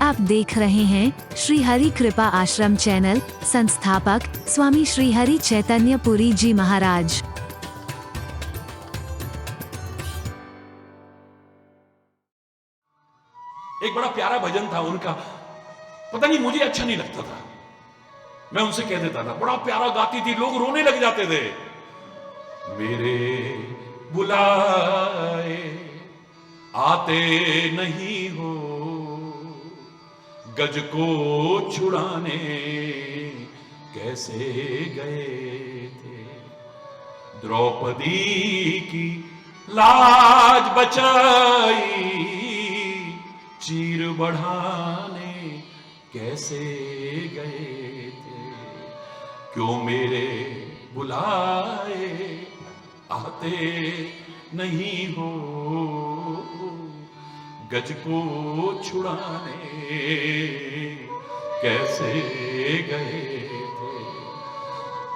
आप देख रहे हैं श्री हरि कृपा आश्रम चैनल। संस्थापक स्वामी श्री हरि चैतन्य पुरी जी महाराज। एक बड़ा प्यारा भजन था उनका, पता नहीं मुझे अच्छा नहीं लगता था। मैं उनसे कह देता था बड़ा प्यारा गाती थी, लोग रोने लग जाते थे। मेरे बुलाए आते नहीं हो, गज को छुड़ाने कैसे गए थे। द्रौपदी की लाज बचाई, चीर बढ़ाने कैसे गए थे। क्यों मेरे बुलाए आते नहीं हो, गज को छुड़ाने कैसे गए थे।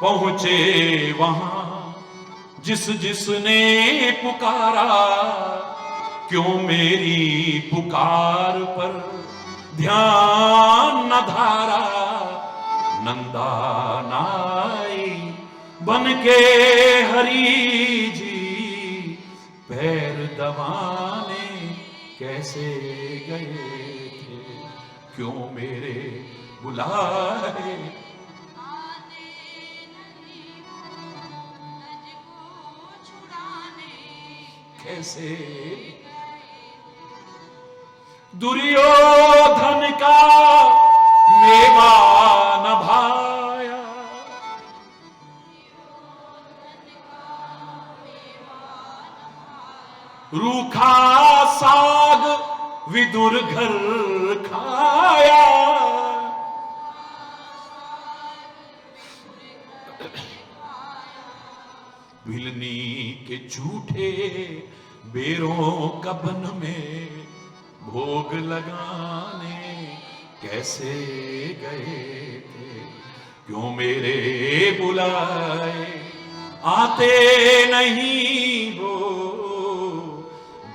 पहुंचे वहां जिस जिसने पुकारा, क्यों मेरी पुकार पर ध्यान न धारा। नंदा नाई बन के हरि जी पैर दबाने कैसे गए थे। क्यों मेरे बुलाए कैसे। दुर्योधन का मेवा न भाया, रूखा साग विदुर घर खाया। भिलनी के झूठे बेरों का बन में भोग लगाने कैसे गए थे। क्यों मेरे बुलाए आते नहीं हो,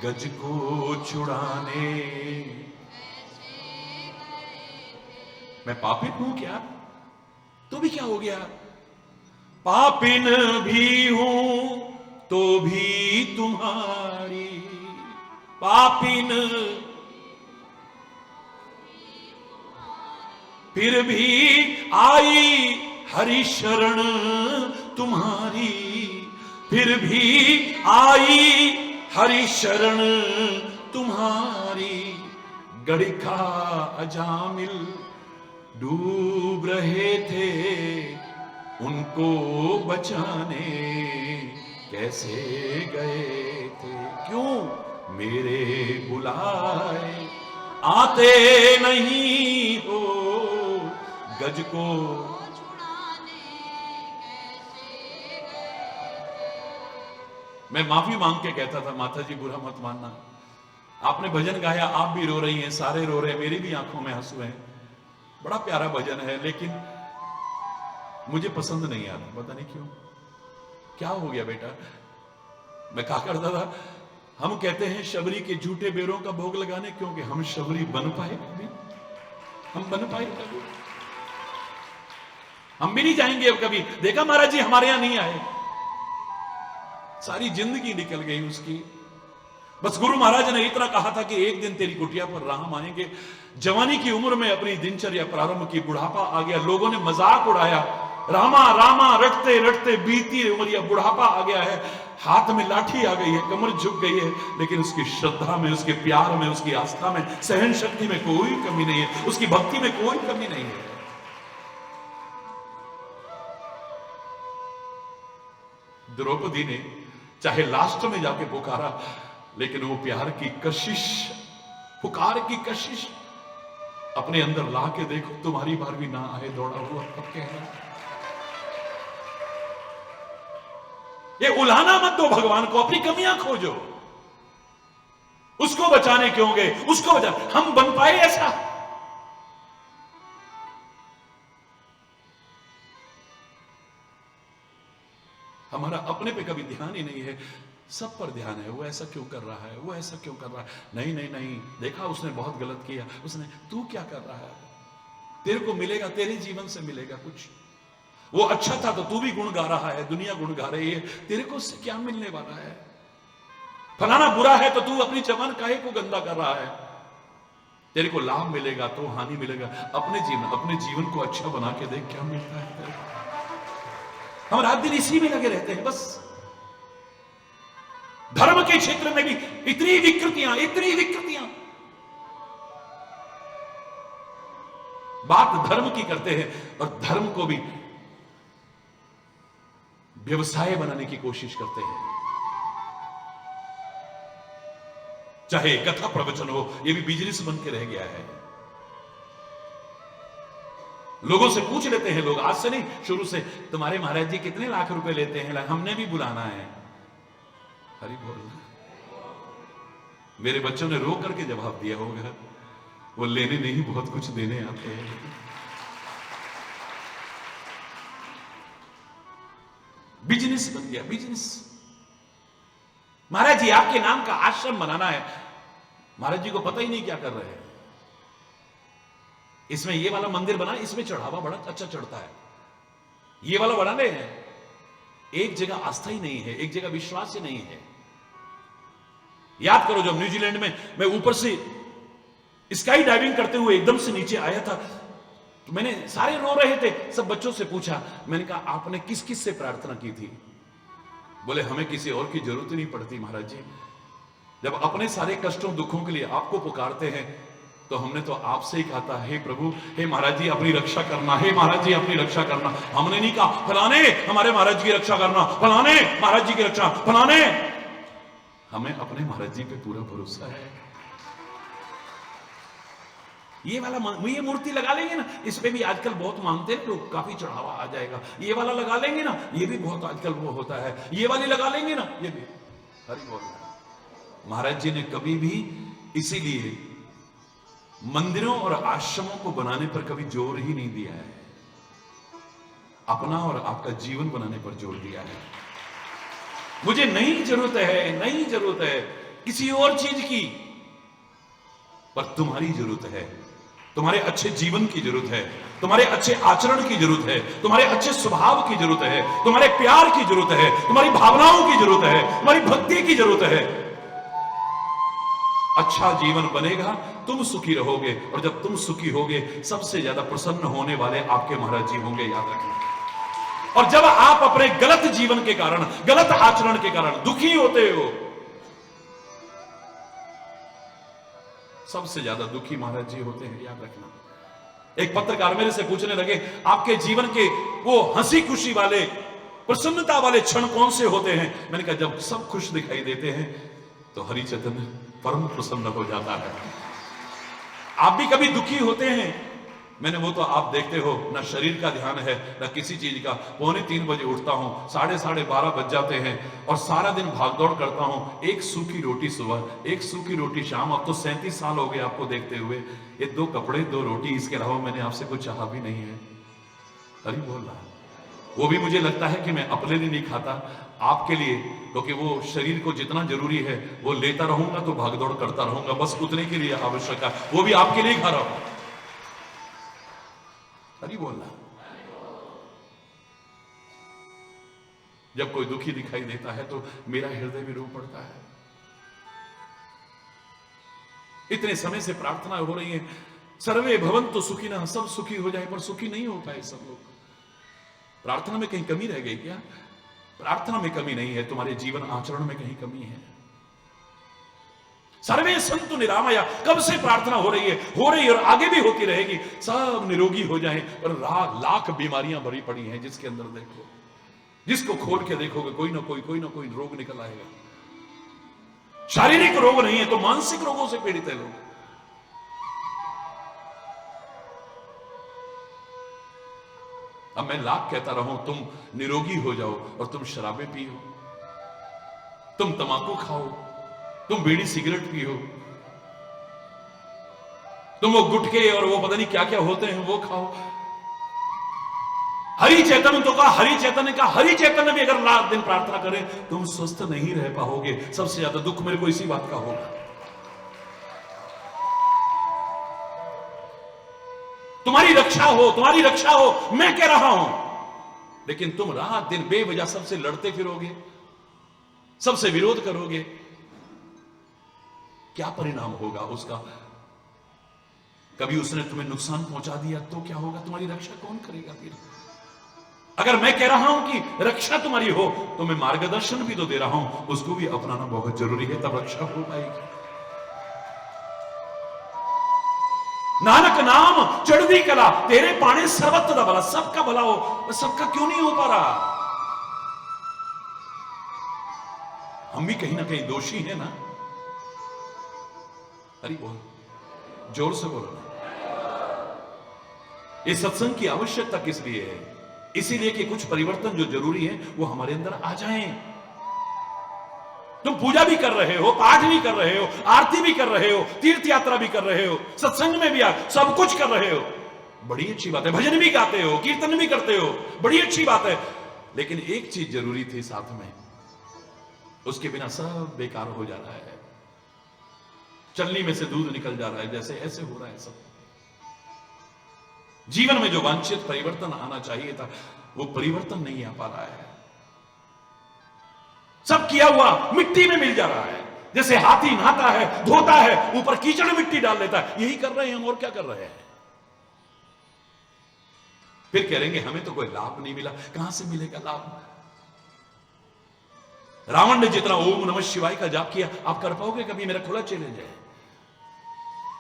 गज को छुड़ाने। मैं पापिन हूं क्या? तो भी क्या हो गया? पापिन भी हूं तो भी तुम्हारी, पापिन फिर भी आई हरि शरण तुम्हारी। फिर भी आई हरि शरण तुम्हारी। गड़िखा अजामिल डूब रहे थे, उनको बचाने कैसे गए थे। क्यों मेरे बुलाए आते नहीं हो, गज को मैं माफी मांग के कहता था, माता जी बुरा मत मानना, आपने भजन गाया, आप भी रो रही हैं, सारे रो रहे हैं, मेरी भी आंखों में आंसू हैं। बड़ा प्यारा भजन है, लेकिन मुझे पसंद नहीं आता, पता नहीं क्यों। क्या हो गया बेटा? मैं कहा करता था, हम कहते हैं शबरी के झूठे बेरों का भोग लगाने, क्योंकि हम शबरी बन पाए कभी? हम बन पाए कभी? हम भी नहीं जाएंगे अब कभी। देखा महाराज जी हमारे यहां नहीं आए, सारी जिंदगी निकल गई उसकी। बस गुरु महाराज ने इतना कहा था कि एक दिन तेरी कुटिया पर राम आएंगे। जवानी की उम्र में अपनी दिनचर्या प्रारंभ की, बुढ़ापा आ गया, लोगों ने मजाक उड़ाया, रामा रामा रटते रटते बीती उम्र, बुढ़ापा आ गया है, हाथ में लाठी आ गई है, कमर झुक गई है, लेकिन उसकी श्रद्धा में, उसके प्यार में, उसकी आस्था में, सहन शक्ति में कोई कमी नहीं है, उसकी भक्ति में कोई कमी नहीं है। द्रौपदी ने चाहे लास्ट में जाके पुकारा, लेकिन वो प्यार की कशिश, पुकार की कशिश अपने अंदर ला के देखो, तुम्हारी बार भी ना आए दौड़ा हुआ, अब कहना ये उलाना मत दो भगवान को, अपनी कमियां खोजो, उसको बचाने क्यों गए, उसको बचा। हम बन पाए ऐसा? हमारा अपने पे कभी ध्यान ही नहीं है। सब पर ध्यान है, वो ऐसा क्यों कर रहा है, वो ऐसा क्यों कर रहा है। नहीं नहीं नहीं, देखा उसने बहुत गलत किया, उसने, तू क्या कर रहा है, तेरे को मिलेगा, तेरे जीवन से मिलेगा कुछ। वो अच्छा था तो तू भी गुण गा रहा है, दुनिया गुण गा रही है, तेरे को उससे क्या मिलने वाला है। फलाना बुरा है तो तू अपनी जबान काहे को गंदा कर रहा है, तेरे को लाभ मिलेगा तो हानि मिलेगा। अपने जीवन को अच्छा बना के देख, क्या मिलता है तेरे को। हम रात दिन इसी में लगे रहते हैं बस। धर्म के क्षेत्र में भी इतनी विकृतियां। बात धर्म की करते हैं और धर्म को भी व्यवसाय बनाने की कोशिश करते हैं। चाहे कथा प्रवचन हो, यह भी बिजनेस बन के रह गया है। लोगों से पूछ लेते हैं लोग, आज से नहीं, शुरू से, तुम्हारे महाराज जी कितने लाख रुपए लेते हैं, हमने भी बुलाना है। हरि बोल। मेरे बच्चों ने रो करके जवाब दिया होगा, वो लेने नहीं, बहुत कुछ देने आते हैं। बिजनेस बन गया, बिजनेस। महाराज जी आपके नाम का आश्रम बनाना है, महाराज जी को पता ही नहीं क्या कर रहे हैं। इसमें ये वाला मंदिर बना, इसमें चढ़ावा बड़ा अच्छा चढ़ता है, ये वाला बनाने हैं। एक जगह आस्था ही नहीं है, एक जगह विश्वास ही नहीं है। याद करो, जब न्यूजीलैंड में मैं ऊपर से स्काई डाइविंग करते हुए एकदम से नीचे आया था, तो मैंने, सारे रो रहे थे, सब बच्चों से पूछा, मैंने कहा आपने किस किस से प्रार्थना की थी। बोले हमें किसी और की जरूरत नहीं पड़ती महाराज जी, जब अपने सारे कष्टों दुखों के लिए आपको पुकारते हैं तो हमने तो आपसे ही कहा था, हे प्रभु, हे महाराज जी अपनी रक्षा करना, हे महाराज जी अपनी रक्षा करना। हमने नहीं कहा फलाने हमारे महाराज की रक्षा करना, फलाने महाराज जी की रक्षा, फलाने। हमें अपने महाराज जी पे पूरा भरोसा है। ये वाला, ये मूर्ति लगा लेंगे ना, इस पे भी आजकल बहुत मांगते हैं लोग, काफी चढ़ावा आ जाएगा। ये वाला लगा लेंगे ना, ये भी बहुत आजकल वो होता है। ये वाली लगा लेंगे ना, ये भी। हरि बोल। महाराज जी ने कभी भी इसीलिए मंदिरों और आश्रमों को बनाने पर कभी जोर ही नहीं दिया है, अपना और आपका जीवन बनाने पर जोर दिया है। मुझे नहीं जरूरत है, नहीं जरूरत है किसी और चीज की, पर तुम्हारी जरूरत है, तुम्हारे अच्छे जीवन की जरूरत है, तुम्हारे अच्छे आचरण की जरूरत है, तुम्हारे अच्छे स्वभाव की जरूरत है, तुम्हारे प्यार की जरूरत है, तुम्हारी भावनाओं की जरूरत है, तुम्हारी भक्ति की जरूरत है। अच्छा जीवन बनेगा, तुम सुखी रहोगे, और जब तुम सुखी होगे, सबसे ज्यादा प्रसन्न होने वाले आपके महाराज जी होंगे, याद रखना। और जब आप अपने गलत जीवन के कारण, गलत आचरण के कारण दुखी होते हो, सबसे ज्यादा दुखी महाराज जी होते हैं, याद रखना। एक पत्रकार मेरे से पूछने लगे, आपके जीवन के वो हंसी खुशी वाले, प्रसन्नता वाले क्षण कौन से होते हैं। मैंने कहा, जब सब खुश दिखाई देते हैं तो हरि चैतन्य परम प्रसन्न हो जाता है। आप भी कभी दुखी होते हैं, मैंने, वो तो आप देखते हो, ना शरीर का ध्यान है ना किसी चीज का। 2:45 बजे उठता हूं, 12:30 बज जाते हैं, और सारा दिन भागदौड़ करता हूं। एक सूखी रोटी सुबह, एक सूखी रोटी शाम। अब तो 37 साल हो गए आपको देखते हुए। ये 2 कपड़े, 2 रोटी, इसके अलावा मैंने आपसे कुछ चाहा भी नहीं है। हरि बोल रहा है। वो भी मुझे लगता है कि मैं अपने लिए नहीं खाता, आपके लिए, क्योंकि वो शरीर को जितना जरूरी है वो लेता रहूंगा तो भागदौड़ करता रहूंगा, बस उतने के लिए आवश्यक है, वो भी आपके लिए खा रहा हूं। हरि बोलना। जब कोई दुखी दिखाई देता है तो मेरा हृदय भी रो पड़ता है। इतने समय से प्रार्थना हो रही है, सर्वे भवन्तु सुखिनः, सब सुखी हो जाए, पर सुखी नहीं हो पाए सब लोग। प्रार्थना में कहीं कमी रह गई क्या? प्रार्थना में कमी नहीं है, तुम्हारे जीवन आचरण में कहीं कमी है। सर्वे संतु निरामया, कब से प्रार्थना हो रही है और आगे भी होती रहेगी, सब निरोगी हो जाएं, और लाख बीमारियां भरी पड़ी हैं जिसके अंदर देखो, जिसको खोल के देखोगे कोई ना कोई रोग निकल आएगा। शारीरिक रोग नहीं है तो मानसिक रोगों से पीड़ित है लोग। अब मैं लाख कहता रहूं, तुम निरोगी हो जाओ और तुम शराबें पियो, तुम तंबाकू खाओ, तुम बीड़ी सिगरेट पियो, तुम वो गुटखे और वो पता नहीं क्या क्या होते हैं वो खाओ। हरि चैतन्य तो कहा, हरि चैतन्य का हरि चैतन्य भी अगर रात दिन प्रार्थना करे तुम स्वस्थ नहीं रह पाओगे। सबसे ज्यादा दुख मेरे को इसी बात का होगा। तुम्हारी रक्षा हो, तुम्हारी रक्षा हो, मैं कह रहा हूं, लेकिन तुम रात दिन बेवजह सबसे लड़ते फिरोगे, सबसे विरोध करोगे, क्या परिणाम होगा उसका? कभी उसने तुम्हें नुकसान पहुंचा दिया तो क्या होगा? तुम्हारी रक्षा कौन करेगा फिर? अगर मैं कह रहा हूं कि रक्षा तुम्हारी हो तो मैं मार्गदर्शन भी तो दे रहा हूं, उसको भी अपनाना बहुत जरूरी है, तब रक्षा हो पाएगी। नानक नाम चढ़दी कला, तेरे पाने सर्वत्र दा भला। सबका भला हो, सबका क्यों नहीं हो पा रहा? हम भी कहीं ना कहीं दोषी हैं ना? अरे बोल, जोर से बोलो ना। इस सत्संग की आवश्यकता किस लिए है? इसीलिए कि कुछ परिवर्तन जो जरूरी है वो हमारे अंदर आ जाएं। तुम पूजा भी कर रहे हो, पाठ भी कर रहे हो, आरती भी कर रहे हो, तीर्थ यात्रा भी कर रहे हो, सत्संग में भी सब कुछ कर रहे हो, बड़ी अच्छी बात है। भजन भी गाते हो, कीर्तन भी करते हो, बड़ी अच्छी बात है। लेकिन एक चीज जरूरी थी साथ में, उसके बिना सब बेकार हो जा रहा है। चलनी में से दूध निकल जा रहा है, जैसे ऐसे हो रहा है सब। जीवन में जो वांछित परिवर्तन आना चाहिए था वो परिवर्तन नहीं आ पा रहा है। सब किया हुआ मिट्टी में मिल जा रहा है। जैसे हाथी नहाता है, धोता है, ऊपर कीचड़ मिट्टी डाल लेता है, यही कर रहे हैं हम। और क्या कर रहे हैं? फिर कहेंगे हमें तो कोई लाभ नहीं मिला। कहां से मिलेगा लाभ? रावण ने जितना ओम नमः शिवाय का जाप किया, आप कर पाओगे कभी? मेरा खुला चैलेंज है।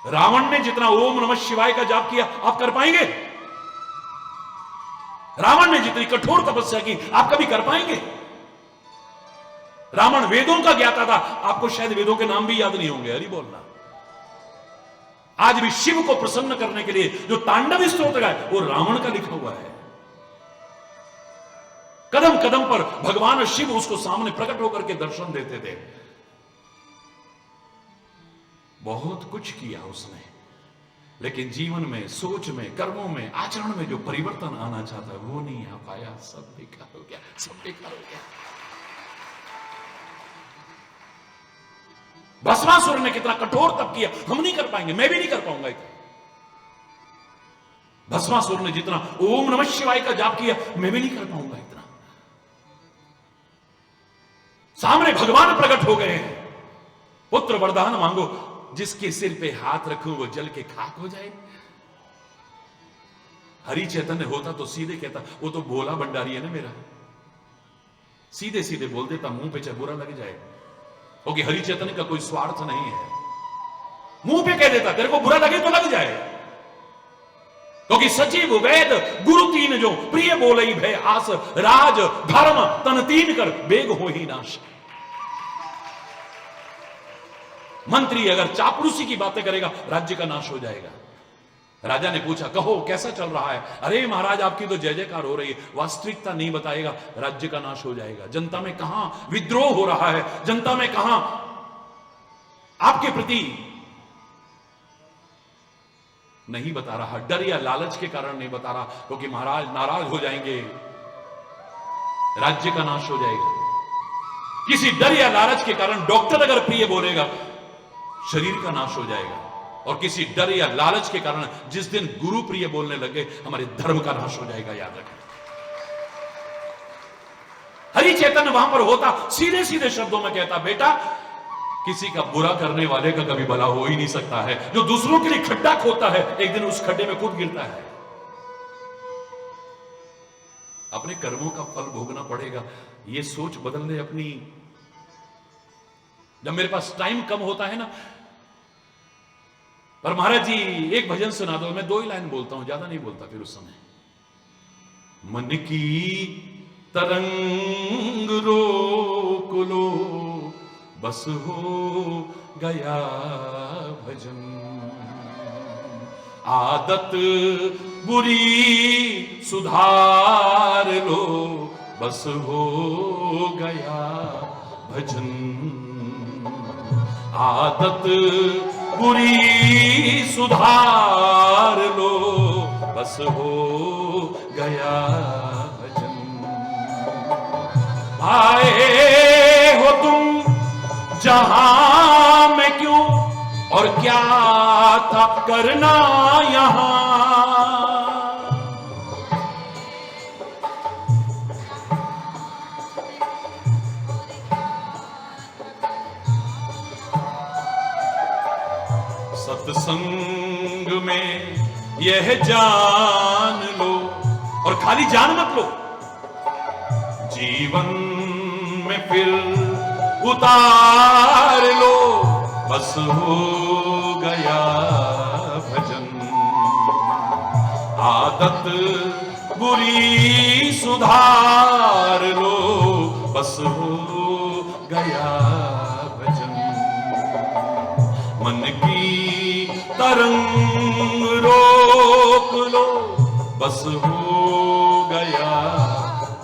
रावण ने जितना ओम नमः शिवाय का जाप किया, आप कर पाएंगे? रावण ने जितनी कठोर तपस्या की, आप कभी कर पाएंगे? रावण वेदों का ज्ञाता था, आपको शायद वेदों के नाम भी याद नहीं होंगे। हरि बोलना। आज भी शिव को प्रसन्न करने के लिए जो तांडव स्तोत्र है वो रावण का लिखा हुआ है। कदम कदम पर भगवान शिव उसको सामने प्रकट होकर के दर्शन देते थे। बहुत कुछ किया उसने, लेकिन जीवन में, सोच में, कर्मों में, आचरण में जो परिवर्तन आना चाहता है वो नहीं आ पाया। सब बेकार हो गया, सब बेकार हो गया। भस्मासुर ने कितना कठोर तप किया, हम नहीं कर पाएंगे, मैं भी नहीं कर पाऊंगा इतना। भस्मासुर ने जितना ओम नमः शिवाय का जाप किया, मैं भी नहीं कर पाऊंगा इतना। सामने भगवान प्रकट हो गए हैं। पुत्र वरदान मांगो, जिसके सिर पे हाथ रखूं वो जल के खाक हो जाए। हरि चैतन्य होता तो सीधे कहता, वो तो भोला भंडारी है ना मेरा, सीधे सीधे बोल देता, मुंह पे चाहे बुरा लग जाए, क्योंकि हरि चैतन्य का कोई स्वार्थ नहीं है। मुंह पे कह देता, तेरे को बुरा लगे तो लग जाए, क्योंकि सचिव वेद गुरु तीन जो प्रिय बोलई भय आस, राज धर्म तन तीन कर बेग हो ही नाश। मंत्री अगर चापलूसी की बातें करेगा, राज्य का नाश हो जाएगा। राजा ने पूछा, कहो कैसा चल रहा है? अरे महाराज आपकी तो जय जयकार हो रही है। वास्तविकता नहीं बताएगा, राज्य का नाश हो जाएगा। जनता में कहां विद्रोह हो रहा है, जनता में कहां आपके प्रति नहीं बता रहा, डर या लालच के कारण नहीं बता रहा, क्योंकि महाराज नाराज हो जाएंगे, राज्य का नाश हो जाएगा। किसी डर या लालच के कारण डॉक्टर अगर प्रिय बोलेगा, शरीर का नाश हो जाएगा। और किसी डर या लालच के कारण जिस दिन गुरु प्रिय बोलने लगे, हमारे धर्म का नाश हो जाएगा। याद रखें, हरि चैतन्य वहां पर होता, सीधे सीधे शब्दों में कहता, बेटा किसी का बुरा करने वाले का कभी भला हो ही नहीं सकता है। जो दूसरों के लिए खड्डा खोदता है, एक दिन उस खड्डे में खुद गिरता है। अपने कर्मों का फल भोगना पड़ेगा, ये सोच बदल ले अपनी। जब मेरे पास टाइम कम होता है ना, पर महाराज जी एक भजन सुना दो, मैं 2 ही लाइन बोलता हूं, ज्यादा नहीं बोलता फिर उस समय। मन की तरंग रोक लो, बस हो गया भजन। आदत बुरी सुधार लो, बस हो गया भजन। आदत बुरी सुधार लो, बस हो गया आए हो तुम जहां में क्यों, और क्या था करना यहां। सत्संग में यह जान लो, और खाली जान मत लो, जीवन में फिर उतार लो, बस हो गया भजन। आदत बुरी सुधार लो, बस हो गया भजन। मन की तरंग रोक लो, बस हो गया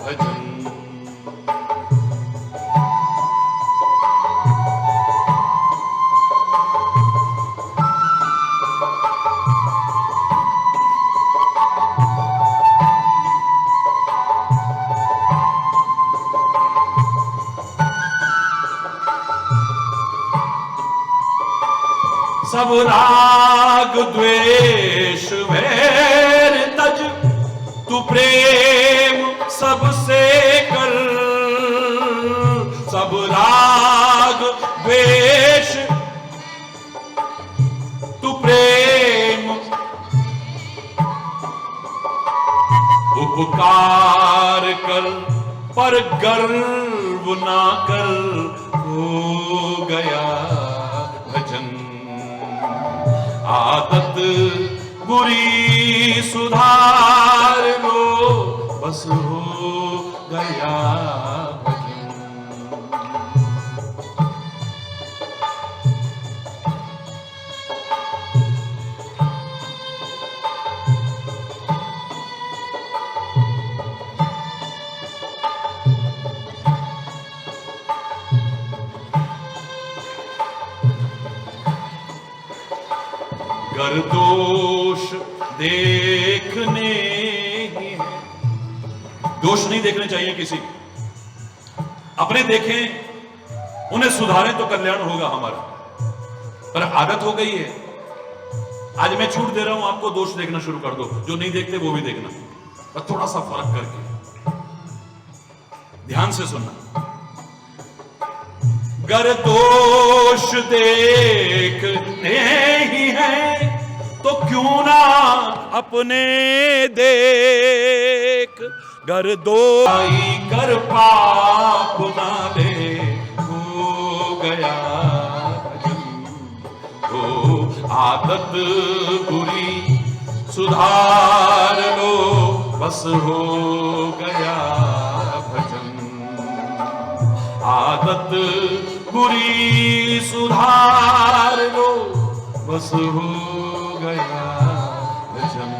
भजन। सब राग द्वेष वैर तज, तू प्रेम सबसे कर। सब राग द्वेष तू प्रेम, उपकार कर पर गर्व ना कर, हो गया भजन। आदत बुरी सुधार लो, बस हो गया भजन। गर दोष देखने ही है, दोष नहीं देखने चाहिए किसी के, अपने देखें, उन्हें सुधारें तो कल्याण होगा हमारा। पर आदत हो गई है, आज मैं छूट दे रहा हूं आपको, दोष देखना शुरू कर दो, जो नहीं देखते वो भी देखना, पर थोड़ा सा फर्क करके ध्यान से सुनना। गर दोष देखने ही है तो क्यों ना अपने देख। गर दो कर पाप ना ले, हो गया भजन। तो आदत बुरी सुधार लो, बस हो गया भजन। आदत बुरी सुधार लो, बस हो गया भजन।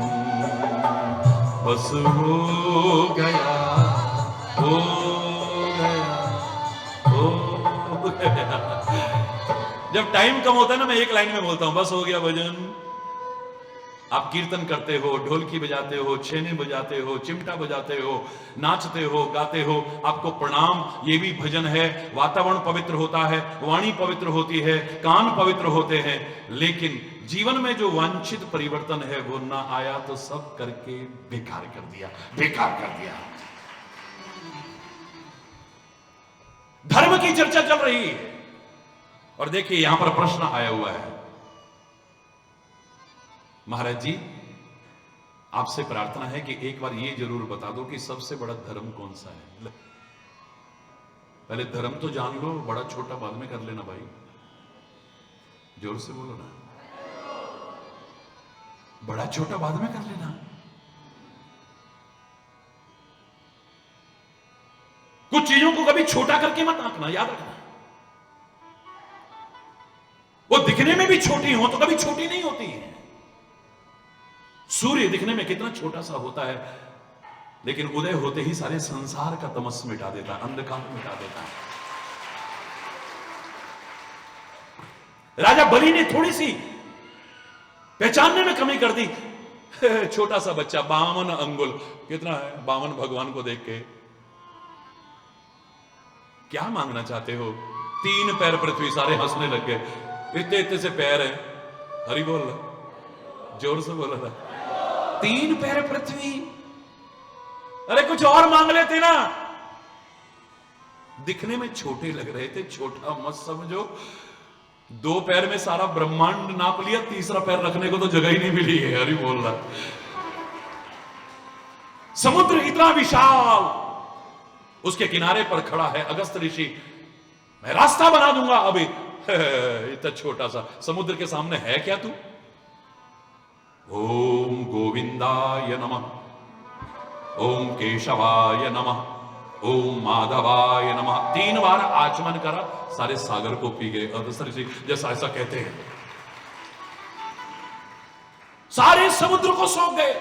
बस हो गया, हो गया, हो गया। जब टाइम कम होता है ना, मैं एक लाइन में बोलता हूं, बस हो गया भजन। आप कीर्तन करते हो, ढोलकी बजाते हो, छेने बजाते हो, चिमटा बजाते हो, नाचते हो, गाते हो, आपको प्रणाम, ये भी भजन है। वातावरण पवित्र होता है, वाणी पवित्र होती है, कान पवित्र होते हैं, लेकिन जीवन में जो वांछित परिवर्तन है वो ना आया तो सब करके बेकार कर दिया, बेकार कर दिया। धर्म की चर्चा चल रही है और देखिए यहां पर प्रश्न आया हुआ है, महाराज जी आपसे प्रार्थना है कि एक बार ये जरूर बता दो कि सबसे बड़ा धर्म कौन सा है। पहले धर्म तो जान लो, बड़ा छोटा बाद में कर लेना भाई, जोर से बोलो ना, बड़ा छोटा बाद में कर लेना। कुछ चीजों को कभी छोटा करके मत आंकना, याद रखना। वो दिखने में भी छोटी हो तो कभी छोटी नहीं होती है। सूर्य दिखने में कितना छोटा सा होता है, लेकिन उदय होते ही सारे संसार का तमस मिटा देता है, अंधकार मिटा देता है। राजा बलि ने थोड़ी सी पहचानने में कमी कर दी। छोटा सा बच्चा 52 अंगुल, कितना है 52 भगवान को देख के, क्या मांगना चाहते हो? 3 पैर पृथ्वी, सारे हंसने लग गए। इतने इतने से पैर है, हरि बोल रहा, जोर से बोल रहा। 3 पैर पृथ्वी, अरे कुछ और मांग लेते ना। दिखने में छोटे लग रहे थे, छोटा मत समझो। 2 पैर में सारा ब्रह्मांड नाप लिया, तीसरा पैर रखने को तो जगह ही नहीं मिली है, हरि बोल रहा। समुद्र इतना विशाल, उसके किनारे पर खड़ा है अगस्त ऋषि। मैं रास्ता बना दूंगा अभी। इतना छोटा सा समुद्र के सामने है क्या तू? ओम गोविंदाय नमः, ओम केशवाय नमः, ओम माधवाय नमः। 3 बार आचमन करा, सारे सागर को पी गए। अगस्त ऋषि जैसा ऐसा कहते हैं, सारे समुद्र को सौंप गए।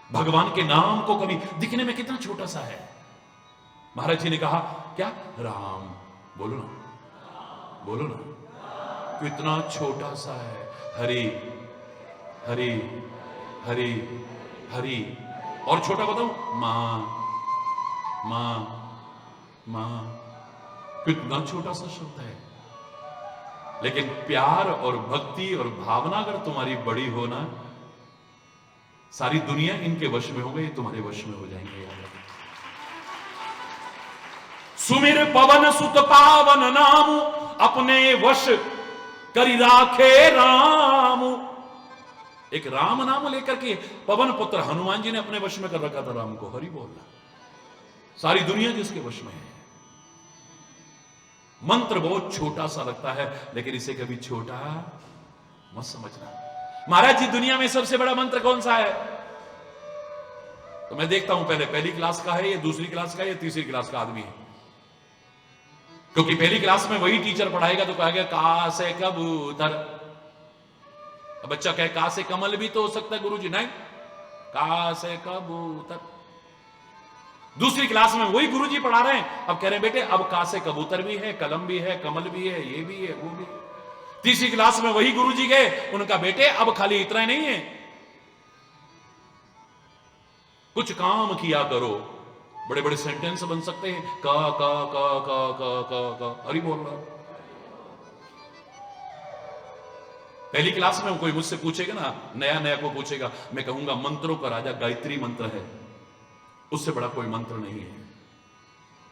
भगवान के नाम को कभी, दिखने में कितना छोटा सा है। महाराज जी ने कहा क्या? राम बोलो ना, बोलो ना, कितना छोटा सा है। हरि हरि हरि हरि। और छोटा बताऊं? मां मां मां। कितना छोटा सा शब्द है, लेकिन प्यार और भक्ति और भावना अगर तुम्हारी बड़ी हो ना, सारी दुनिया इनके वश में हो गई, तुम्हारे वश में हो जाएंगे। याद रखना। सुमिर पवन सुत पावन नाम, अपने वश करी राखे राम। एक राम नाम लेकर के पवन पुत्र हनुमान जी ने अपने वश में कर रखा था राम को। हरि बोलना, सारी दुनिया जिसके वश में है। मंत्र बहुत छोटा सा लगता है, लेकिन इसे कभी छोटा मत समझना। महाराज जी, दुनिया में सबसे बड़ा मंत्र कौन सा है? तो मैं देखता हूं पहले पहली क्लास का है, या दूसरी क्लास का, या तीसरी क्लास का आदमी है। क्योंकि पहली क्लास में वही टीचर पढ़ाएगा तो कहेगा का से कबूतर। अब बच्चा कहे का से कमल भी तो हो सकता है गुरुजी, नहीं, का से कबूतर। दूसरी क्लास में वही गुरुजी पढ़ा रहे हैं, अब कह रहे हैं बेटे अब का से कबूतर भी है, कलम भी है, कमल भी है, ये भी है, वो भी है। तीसरी क्लास में वही गुरुजी गए, उनका बेटे अब खाली इतना ही नहीं है, कुछ काम किया करो। बड़े बड़े सेंटेंस बन सकते हैं, का का का का का का का। हरि बोल रहा। पहली क्लास में कोई मुझसे पूछेगा ना, नया नया को पूछेगा, मैं कहूंगा मंत्रों का राजा गायत्री मंत्र है, उससे बड़ा कोई मंत्र नहीं है।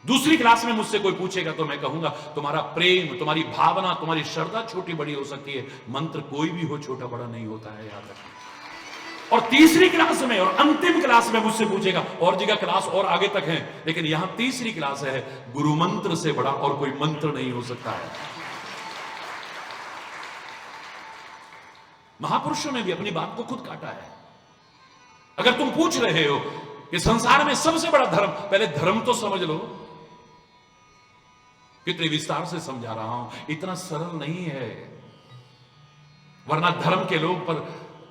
दूसरी क्लास में मुझसे कोई पूछेगा तो मैं कहूंगा तुम्हारा प्रेम, तुम्हारी भावना, तुम्हारी श्रद्धा छोटी बड़ी हो सकती है, मंत्र कोई भी हो छोटा बड़ा नहीं होता है, याद रखना। और तीसरी क्लास में और अंतिम क्लास में मुझसे पूछेगा, और जगह क्लास और आगे तक है, लेकिन यहां तीसरी क्लास है, गुरु मंत्र से बड़ा और कोई मंत्र नहीं हो सकता है। महापुरुषों ने भी अपनी बात को खुद काटा है। अगर तुम पूछ रहे हो कि संसार में सबसे बड़ा धर्म, पहले धर्म तो समझ लो। कितने विस्तार से समझा रहा हूं, इतना सरल नहीं है। वरना धर्म के लोग पर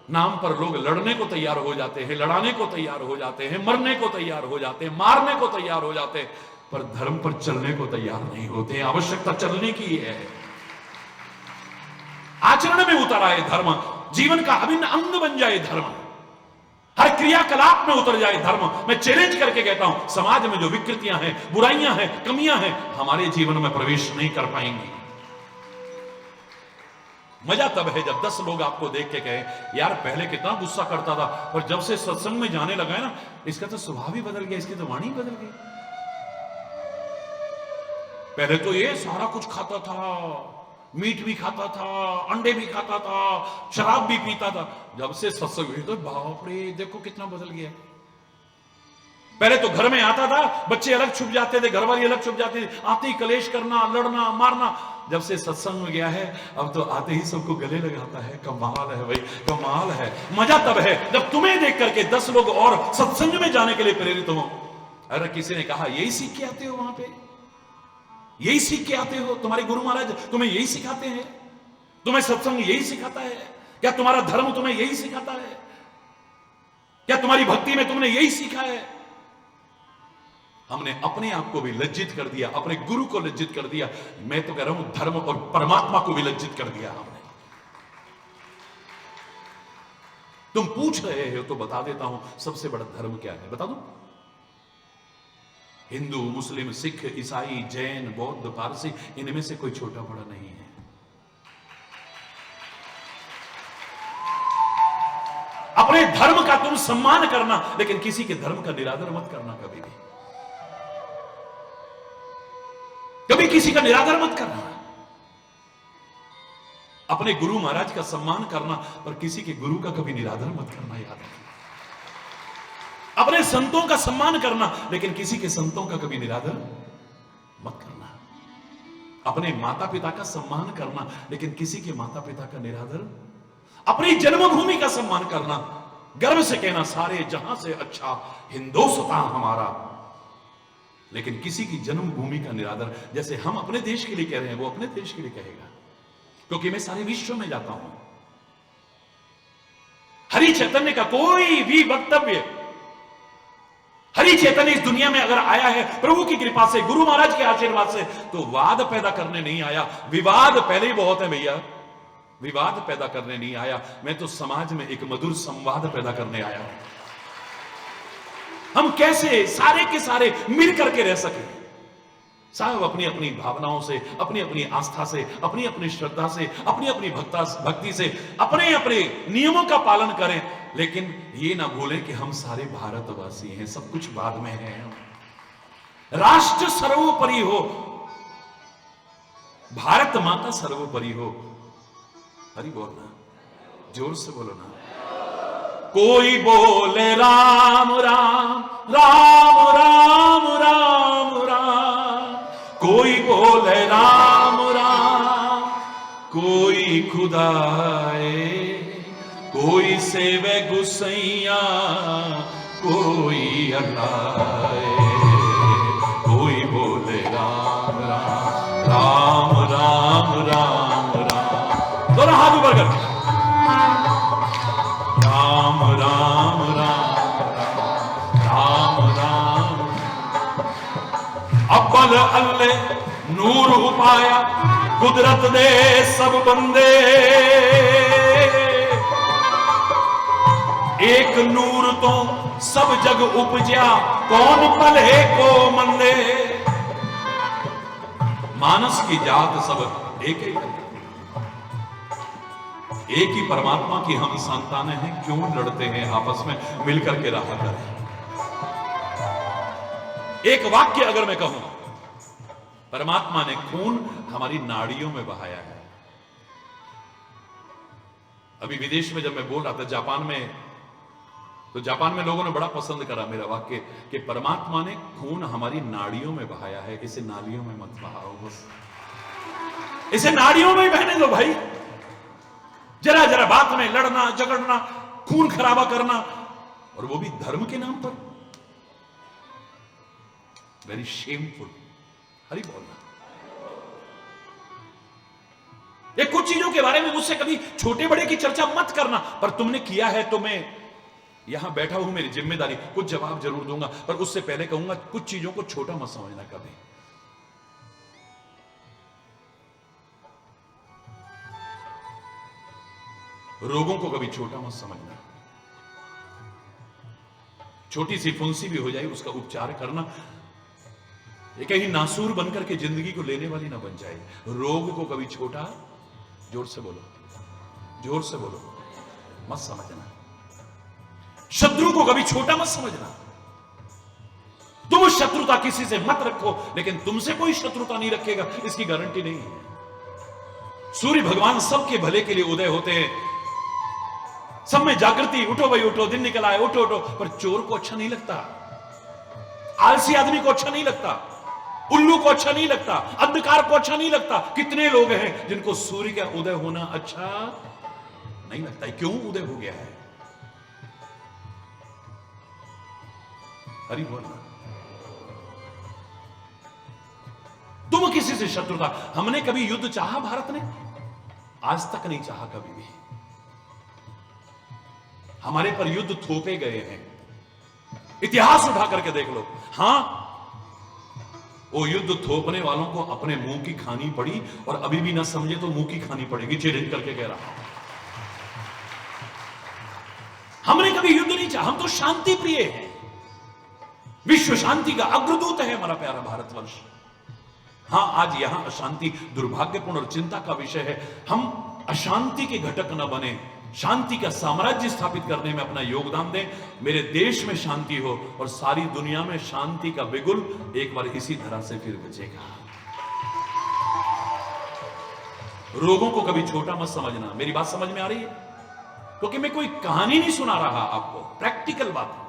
नाम पर लोग लड़ने को तैयार हो जाते हैं, लड़ाने को तैयार हो जाते हैं, मरने को तैयार हो जाते हैं, मारने को तैयार हो जाते हैं, पर धर्म पर चलने को तैयार नहीं होते। आवश्यकता चलने की है, आचरण में उतर आए धर्म, जीवन का अभिन्न अंग बन जाए धर्म, हर क्रियाकलाप में उतर जाए धर्म। मैं चैलेंज करके कहता हूं, समाज में जो विकृतियां हैं, बुराइयां हैं, कमियां हैं, हमारे जीवन में प्रवेश नहीं कर पाएंगी। मजा तब है जब 10 लोग आपको देख के कहे यार पहले कितना गुस्सा करता था, पर जब से सत्संग में जाने लगा है ना, इसका तो स्वभाव ही बदल गया, इसकी तो वाणी बदल गई। पहले तो ये सारा कुछ खाता था, मीट भी खाता था, अंडे भी खाता था, शराब भी पीता था। जब से सत्संग हुई तो बाप रे देखो कितना बदल गया। पहले तो घर में आता था, बच्चे अलग छुप जाते थे, घरवाली अलग छुप जाती थी, आते ही कलेश करना, लड़ना, मारना। जब से सत्संग में गया है, अब तो आते ही सबको गले लगाता है। कमाल है भाई, कमाल है। मजा तब है जब तुम्हें देख करके 10 लोग और सत्संग में जाने के लिए प्रेरित हो। अरे किसी ने कहा यही सीख के आते हो, वहां पे यही सीख के आते हो, तुम्हारे गुरु महाराज तुम्हें यही सिखाते हैं, तुम्हें सत्संग यही सिखाता है क्या? तुम्हारा धर्म तुम्हें यही सिखाता है क्या? तुम्हारी भक्ति में तुमने यही सीखा है? हमने अपने आप को भी लज्जित कर दिया, अपने गुरु को लज्जित कर दिया। मैं तो कह रहा हूं धर्म और परमात्मा को भी लज्जित कर दिया हमने। तुम पूछ रहे हो तो बता देता हूं, सबसे बड़ा धर्म क्या है बता दो? हिंदू, मुस्लिम, सिख, ईसाई, जैन, बौद्ध, पारसी, इनमें से कोई छोटा बड़ा नहीं है। अपने धर्म का तुम सम्मान करना, लेकिन किसी के धर्म का निरादर मत करना। कभी भी कभी किसी का निरादर मत करना। अपने गुरु महाराज का सम्मान करना, पर किसी के गुरु का कभी निरादर मत करना। याद रखना। अपने संतों का सम्मान करना, लेकिन किसी के संतों का कभी निरादर मत करना। अपने माता पिता का सम्मान करना, लेकिन किसी के माता पिता का निरादर। अपनी जन्मभूमि का सम्मान करना, गर्व से कहना सारे जहां से अच्छा हिंदुस्तान हमारा, लेकिन किसी की जन्मभूमि का निरादर। जैसे हम अपने देश के लिए कह रहे हैं, वो अपने देश के लिए कहेगा, क्योंकि मैं सारे विश्व में जाता हूं। हरि चैतन्य का कोई भी वक्तव्य, हरि चैतन्य इस दुनिया में अगर आया है प्रभु की कृपा से, गुरु महाराज के आशीर्वाद से, तो वाद पैदा करने नहीं आया। विवाद पहले ही बहुत है भैया, विवाद पैदा करने नहीं आया। मैं तो समाज में एक मधुर संवाद पैदा करने आया हूं। हम कैसे सारे के सारे मिल करके रह सके, सब अपनी अपनी भावनाओं से, अपनी अपनी आस्था से, अपनी अपनी श्रद्धा से, अपनी अपनी भक्ति से अपने अपने नियमों का पालन करें, लेकिन ये ना भूलें कि हम सारे भारतवासी हैं। सब कुछ बाद में है। राष्ट्र सर्वोपरि हो, भारत माता सर्वोपरि हो। हरि बोलना, जोर से बोलो ना। कोई बोले राम राम राम राम राम राम, कोई बोले राम राम, कोई खुदाए, कोई सेवे गुसैया, कोई अल्लाह। कोई बोले राम राम राम राम राम राम, दोनों हाथ ऊपर कर, राम राम राम राम राम। अब्बल अल्ले नूर उपाया, कुदरत दे सब बंदे, एक नूर तो सब जग उपजा, कौन पले को मंदे। मानस की जात सब एक ही, एक ही परमात्मा की हम संतानें हैं। क्यों लड़ते हैं आपस में, मिलकर के रहा करें। एक वाक्य अगर मैं कहूं, परमात्मा ने खून हमारी नाड़ियों में बहाया है। अभी विदेश में जब मैं बोल रहा था जापान में, तो जापान में लोगों ने बड़ा पसंद करा मेरा वाक्य कि परमात्मा ने खून हमारी नाड़ियों में बहाया है, इसे नालियों में मत बहाओ, बस इसे नाड़ियों में ही बहने दो भाई। जरा जरा बात में लड़ना झगड़ना, खून खराबा करना, और वो भी धर्म के नाम पर, वेरी शेमफुल। हरि बोलना। ये कुछ चीजों के बारे में मुझसे कभी छोटे बड़े की चर्चा मत करना, पर तुमने किया है तो मैं यहां बैठा हूं, मेरी जिम्मेदारी, कुछ जवाब जरूर दूंगा, पर उससे पहले कहूंगा कुछ चीजों को छोटा मत समझना कभी। रोगों को कभी छोटा मत समझना। छोटी सी फुंसी भी हो जाए, उसका उपचार करना। ये कहीं नासूर बनकर के जिंदगी को लेने वाली ना बन जाए। रोग को कभी छोटा, जोर से बोलो, जोर से बोलो, मत समझना। शत्रु को कभी छोटा मत समझना। तुम शत्रुता किसी से मत रखो, लेकिन तुमसे कोई शत्रुता नहीं रखेगा, इसकी गारंटी नहीं है। सूर्य भगवान सबके भले के लिए उदय होते हैं, सब में जागृति, उठो भाई उठो, दिन निकल आए, उठो उठो, पर चोर को अच्छा नहीं लगता, आलसी आदमी को अच्छा नहीं लगता, उल्लू को अच्छा नहीं लगता, अंधकार को अच्छा नहीं लगता। कितने लोग हैं जिनको सूर्य का उदय होना अच्छा नहीं लगता है। क्यों उदय हो गया है? हरि बोलना। तुम किसी से शत्रुता, हमने कभी युद्ध चाहा भारत ने? आज तक नहीं चाहा कभी भी। हमारे पर युद्ध थोपे गए हैं, इतिहास उठा करके देख लो। हां, वो युद्ध थोपने वालों को अपने मुंह की खानी पड़ी, और अभी भी ना समझे तो मुंह की खानी पड़ेगी, चैलेंज करके कह रहा हूं। हमने कभी युद्ध नहीं चाहा, हम तो शांति प्रिय हैं। विश्व शांति का अग्रदूत है हमारा प्यारा भारतवर्ष। हां, आज यहां अशांति दुर्भाग्यपूर्ण और चिंता का विषय है। हम अशांति के घटक न बने, शांति का साम्राज्य स्थापित करने में अपना योगदान दें। मेरे देश में शांति हो और सारी दुनिया में शांति का बिगुल एक बार इसी तरह से फिर बजेगा। रोगों को कभी छोटा मत समझना। मेरी बात समझ में आ रही है? क्योंकि मैं कोई कहानी नहीं सुना रहा आपको, प्रैक्टिकल बात है।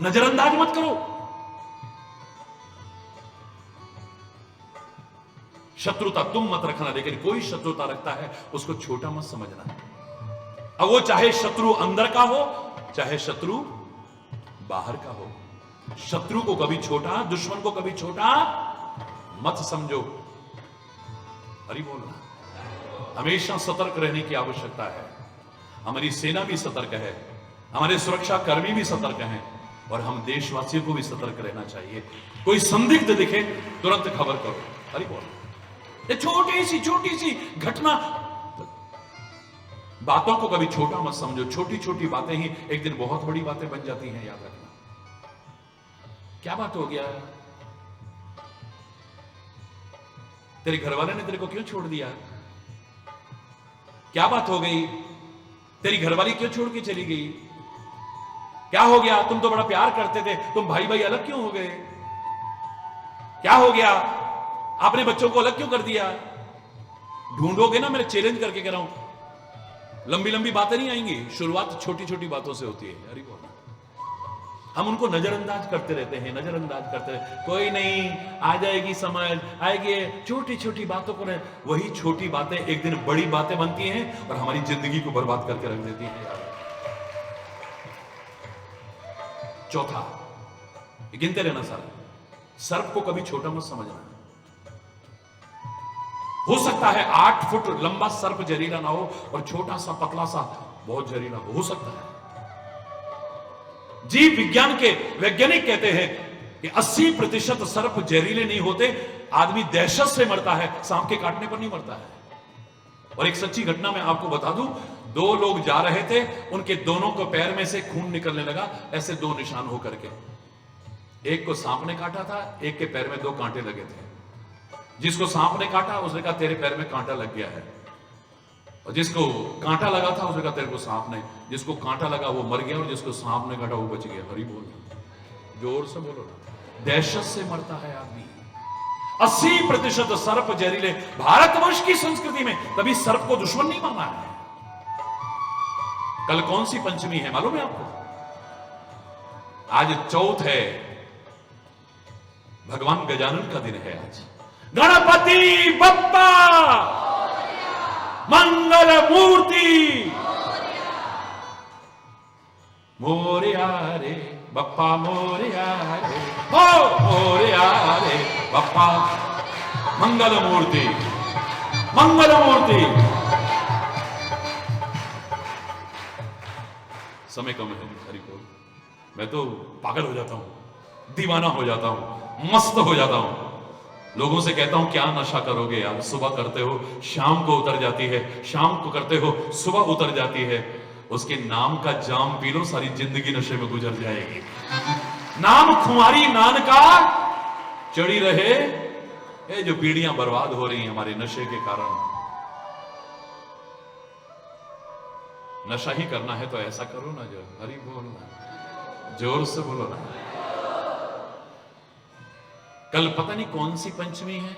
नजरअंदाज मत करो। शत्रुता तुम मत रखना, लेकिन कोई शत्रुता रखता है उसको छोटा मत समझना। अब वो चाहे शत्रु अंदर का हो, चाहे शत्रु बाहर का हो। शत्रु को कभी छोटा, दुश्मन को कभी छोटा मत समझो। हरि बोलना। हमेशा सतर्क रहने की आवश्यकता है। हमारी सेना भी सतर्क है, हमारे सुरक्षा कर्मी भी सतर्क हैं, और हम देशवासियों को भी सतर्क रहना चाहिए। कोई संदिग्ध दिखे तुरंत खबर करो। हरि बोल। ये छोटी सी घटना, बातों को कभी छोटा मत समझो। छोटी छोटी बातें ही एक दिन बहुत बड़ी बातें बन जाती हैं, याद रखना। क्या बात हो गया? तेरे घरवाले ने तेरे को क्यों छोड़ दिया? क्या बात हो गई? तेरी घरवाली क्यों छोड़ के चली गई? क्या हो गया? तुम तो बड़ा प्यार करते थे, तुम भाई भाई अलग क्यों हो गए? क्या हो गया? आपने बच्चों को अलग क्यों कर दिया? ढूंढोगे ना, मेरे चैलेंज करके कह रहा हूं। लंबी लंबी बातें नहीं आएंगी, शुरुआत छोटी छोटी बातों से होती है। अरे बोल, हम उनको नजरअंदाज करते रहते हैं, नजरअंदाज करते रहते। कोई नहीं, आ जाएगी समझ, आएगी। छोटी छोटी बातों को, वही छोटी बातें एक दिन बड़ी बातें बनती हैं और हमारी जिंदगी को बर्बाद करके रख देती हैं। चौथा, गिनते रहना सर। सर्प को कभी छोटा मत समझना। हो सकता है 8 फुट लंबा सर्प जहरीला ना हो और छोटा सा पतला सा बहुत जहरीला हो सकता है। जीव विज्ञान के वैज्ञानिक कहते हैं कि 80% सर्प जहरीले नहीं होते। आदमी दहशत से मरता है, सांप के काटने पर नहीं मरता है। और एक सच्ची घटना मैं आपको बता दूं। 2 लोग जा रहे थे, उनके दोनों को पैर में से खून निकलने लगा, ऐसे 2 निशान होकर के। एक को सांप ने काटा था, एक के पैर में 2 कांटे लगे थे। जिसको सांप ने काटा उसने कहा तेरे पैर में कांटा लग गया है, और जिसको कांटा लगा था उसने कहा तेरे को सांप ने। जिसको कांटा लगा वो मर गया और जिसको सांप ने काटा वो बच गया। हरि बोल, जोर से बोलो ना। दहशत से मरता है आदमी। 80% सर्प जहरीले। भारतवर्ष की संस्कृति में कभी सर्प को दुश्मन नहीं माना है। कल कौन सी पंचमी है मालूम है आपको? आज चौथ है, भगवान गजानन का दिन है आज। गणपति बप्पा मंगल मूर्ति मोरिया रे बप्पा मोरिया रे, ओ मोरिया रे बप्पा। मंगल मूर्ति, मंगल मूर्ति। समय कम है, हरि बोल। मैं तो पागल हो जाता हूं, दीवाना हो जाता हूं, मस्त हो जाता हूं। लोगों से कहता हूं क्या नशा करोगे यार? सुबह करते हो शाम को उतर जाती है, शाम को करते हो सुबह उतर जाती है। उसके नाम का जाम पी लो, सारी जिंदगी नशे में गुजर जाएगी। नाम खुमारी नान का चढ़ी रहे। ये जो पीढ़ियां बर्बाद हो रही हैं हमारे नशे के कारण। नशा ही करना है तो ऐसा करो ना, जो हरि बोलना, जोर से बोलो ना। कल पता नहीं कौन सी पंचमी है,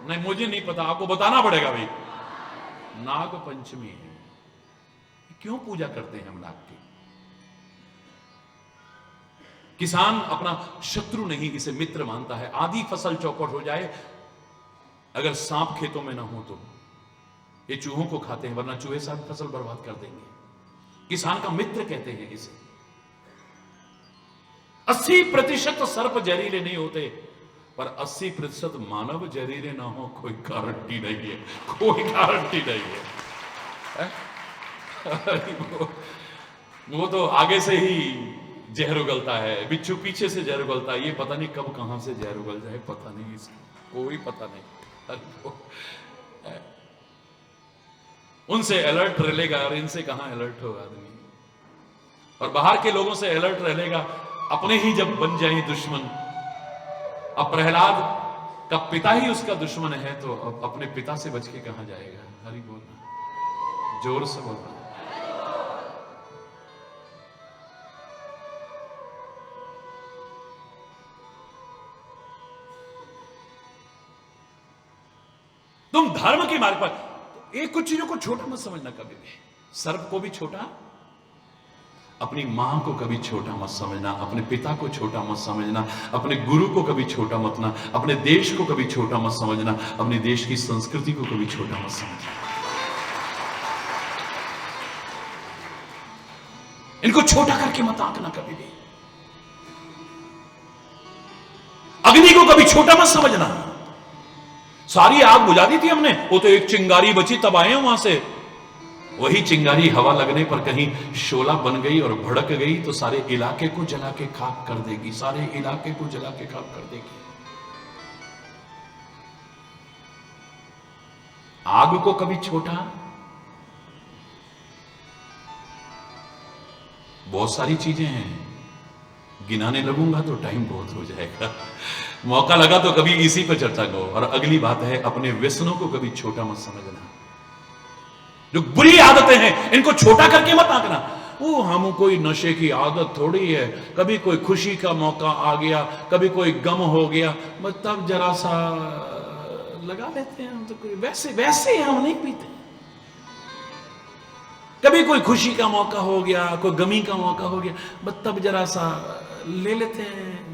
नहीं मुझे नहीं पता, आपको बताना पड़ेगा भाई। नाग पंचमी है। क्यों पूजा करते हैं हम नाग की? किसान अपना शत्रु नहीं, इसे मित्र मानता है। आधी फसल चौपट हो जाए, अगर सांप खेतों में ना हो तो ये चूहों को खाते हैं, वरना चूहे सारी फसल बर्बाद कर देंगे। किसान का मित्र कहते हैं इसे। 80% सर्प जहरीले नहीं होते, पर 80% मानव जहरीले ना हो कोई गारंटी नहीं है, कोई गारंटी नहीं है। वो तो आगे से ही जहर उगलता है, बिच्छू पीछे से जहर उगलता है। ये पता नहीं कब कहां से जहर उगल जाए, पता नहीं, इसको कोई पता नहीं। उनसे अलर्ट रहेगा और इनसे कहां अलर्ट होगा आदमी। और बाहर के लोगों से अलर्ट रहेगा, अपने ही जब बन जाए दुश्मन। अब प्रहलाद का पिता ही उसका दुश्मन है, तो अब अपने पिता से बच के कहां जाएगा? हरि बोलना, जोर से बोलना। तुम धर्म के मार्ग पर, एक कुछ चीजों को छोटा मत समझना कभी भी। सर्प को भी छोटा, अपनी मां को कभी छोटा मत समझना, अपने पिता को छोटा मत समझना, अपने गुरु को कभी छोटा मत ना, अपने देश को कभी छोटा मत समझना, अपने देश की संस्कृति को कभी छोटा मत समझना। इनको छोटा करके मत आंकना कभी भी। अग्नि को कभी छोटा मत समझना। सारी आग बुझा दी थी हमने, वो तो एक चिंगारी बची, तब आए वहां से। वही चिंगारी हवा लगने पर कहीं शोला बन गई और भड़क गई तो सारे इलाके को जला के खाक कर देगी, सारे इलाके को जला के खाक कर देगी। आग को कभी छोटा, बहुत सारी चीजें हैं, गिनाने लगूंगा तो टाइम बहुत हो जाएगा। मौका लगा तो कभी इसी पर चर्चा करो। और अगली बात है, अपने व्यसनों को कभी छोटा मत समझना। जो बुरी आदतें हैं इनको छोटा करके मत आंकना। वो हम कोई नशे की आदत थोड़ी है, कभी कोई खुशी का मौका आ गया, कभी कोई गम हो गया, बस तब जरा सा लगा लेते हैं हम, तो कोई वैसे हम नहीं पीते। कभी कोई खुशी का मौका हो गया, कोई गमी का मौका हो गया, बस तब जरा सा ले लेते हैं।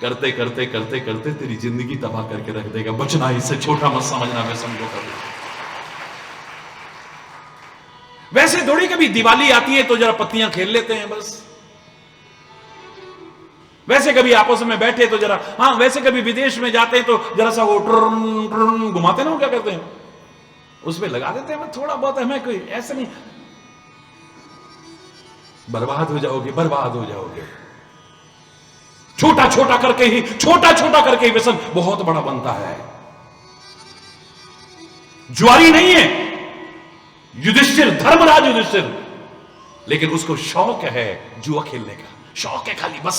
करते करते करते करते तेरी जिंदगी तबाह करके रख देगा। बचना, इससे छोटा मत समझना। मैं समझो कभी वैसे थोड़ी, कभी दिवाली आती है तो जरा पत्तियां खेल लेते हैं बस। वैसे कभी आपस में बैठे तो जरा, हाँ वैसे कभी विदेश में जाते हैं तो जरा सा वो ट्रन घुमाते ना, वो क्या करते हैं उसमें लगा देते हैं थोड़ा बहुत। हमें कोई ऐसा नहीं, बर्बाद हो जाओगे, बर्बाद हो जाओगे। छोटा छोटा करके ही व्यसन बहुत बड़ा बनता है। जुआरी नहीं है युधिष्ठिर, धर्मराज युधिष्ठिर, लेकिन उसको शौक है जुआ खेलने का, शौक है खाली बस।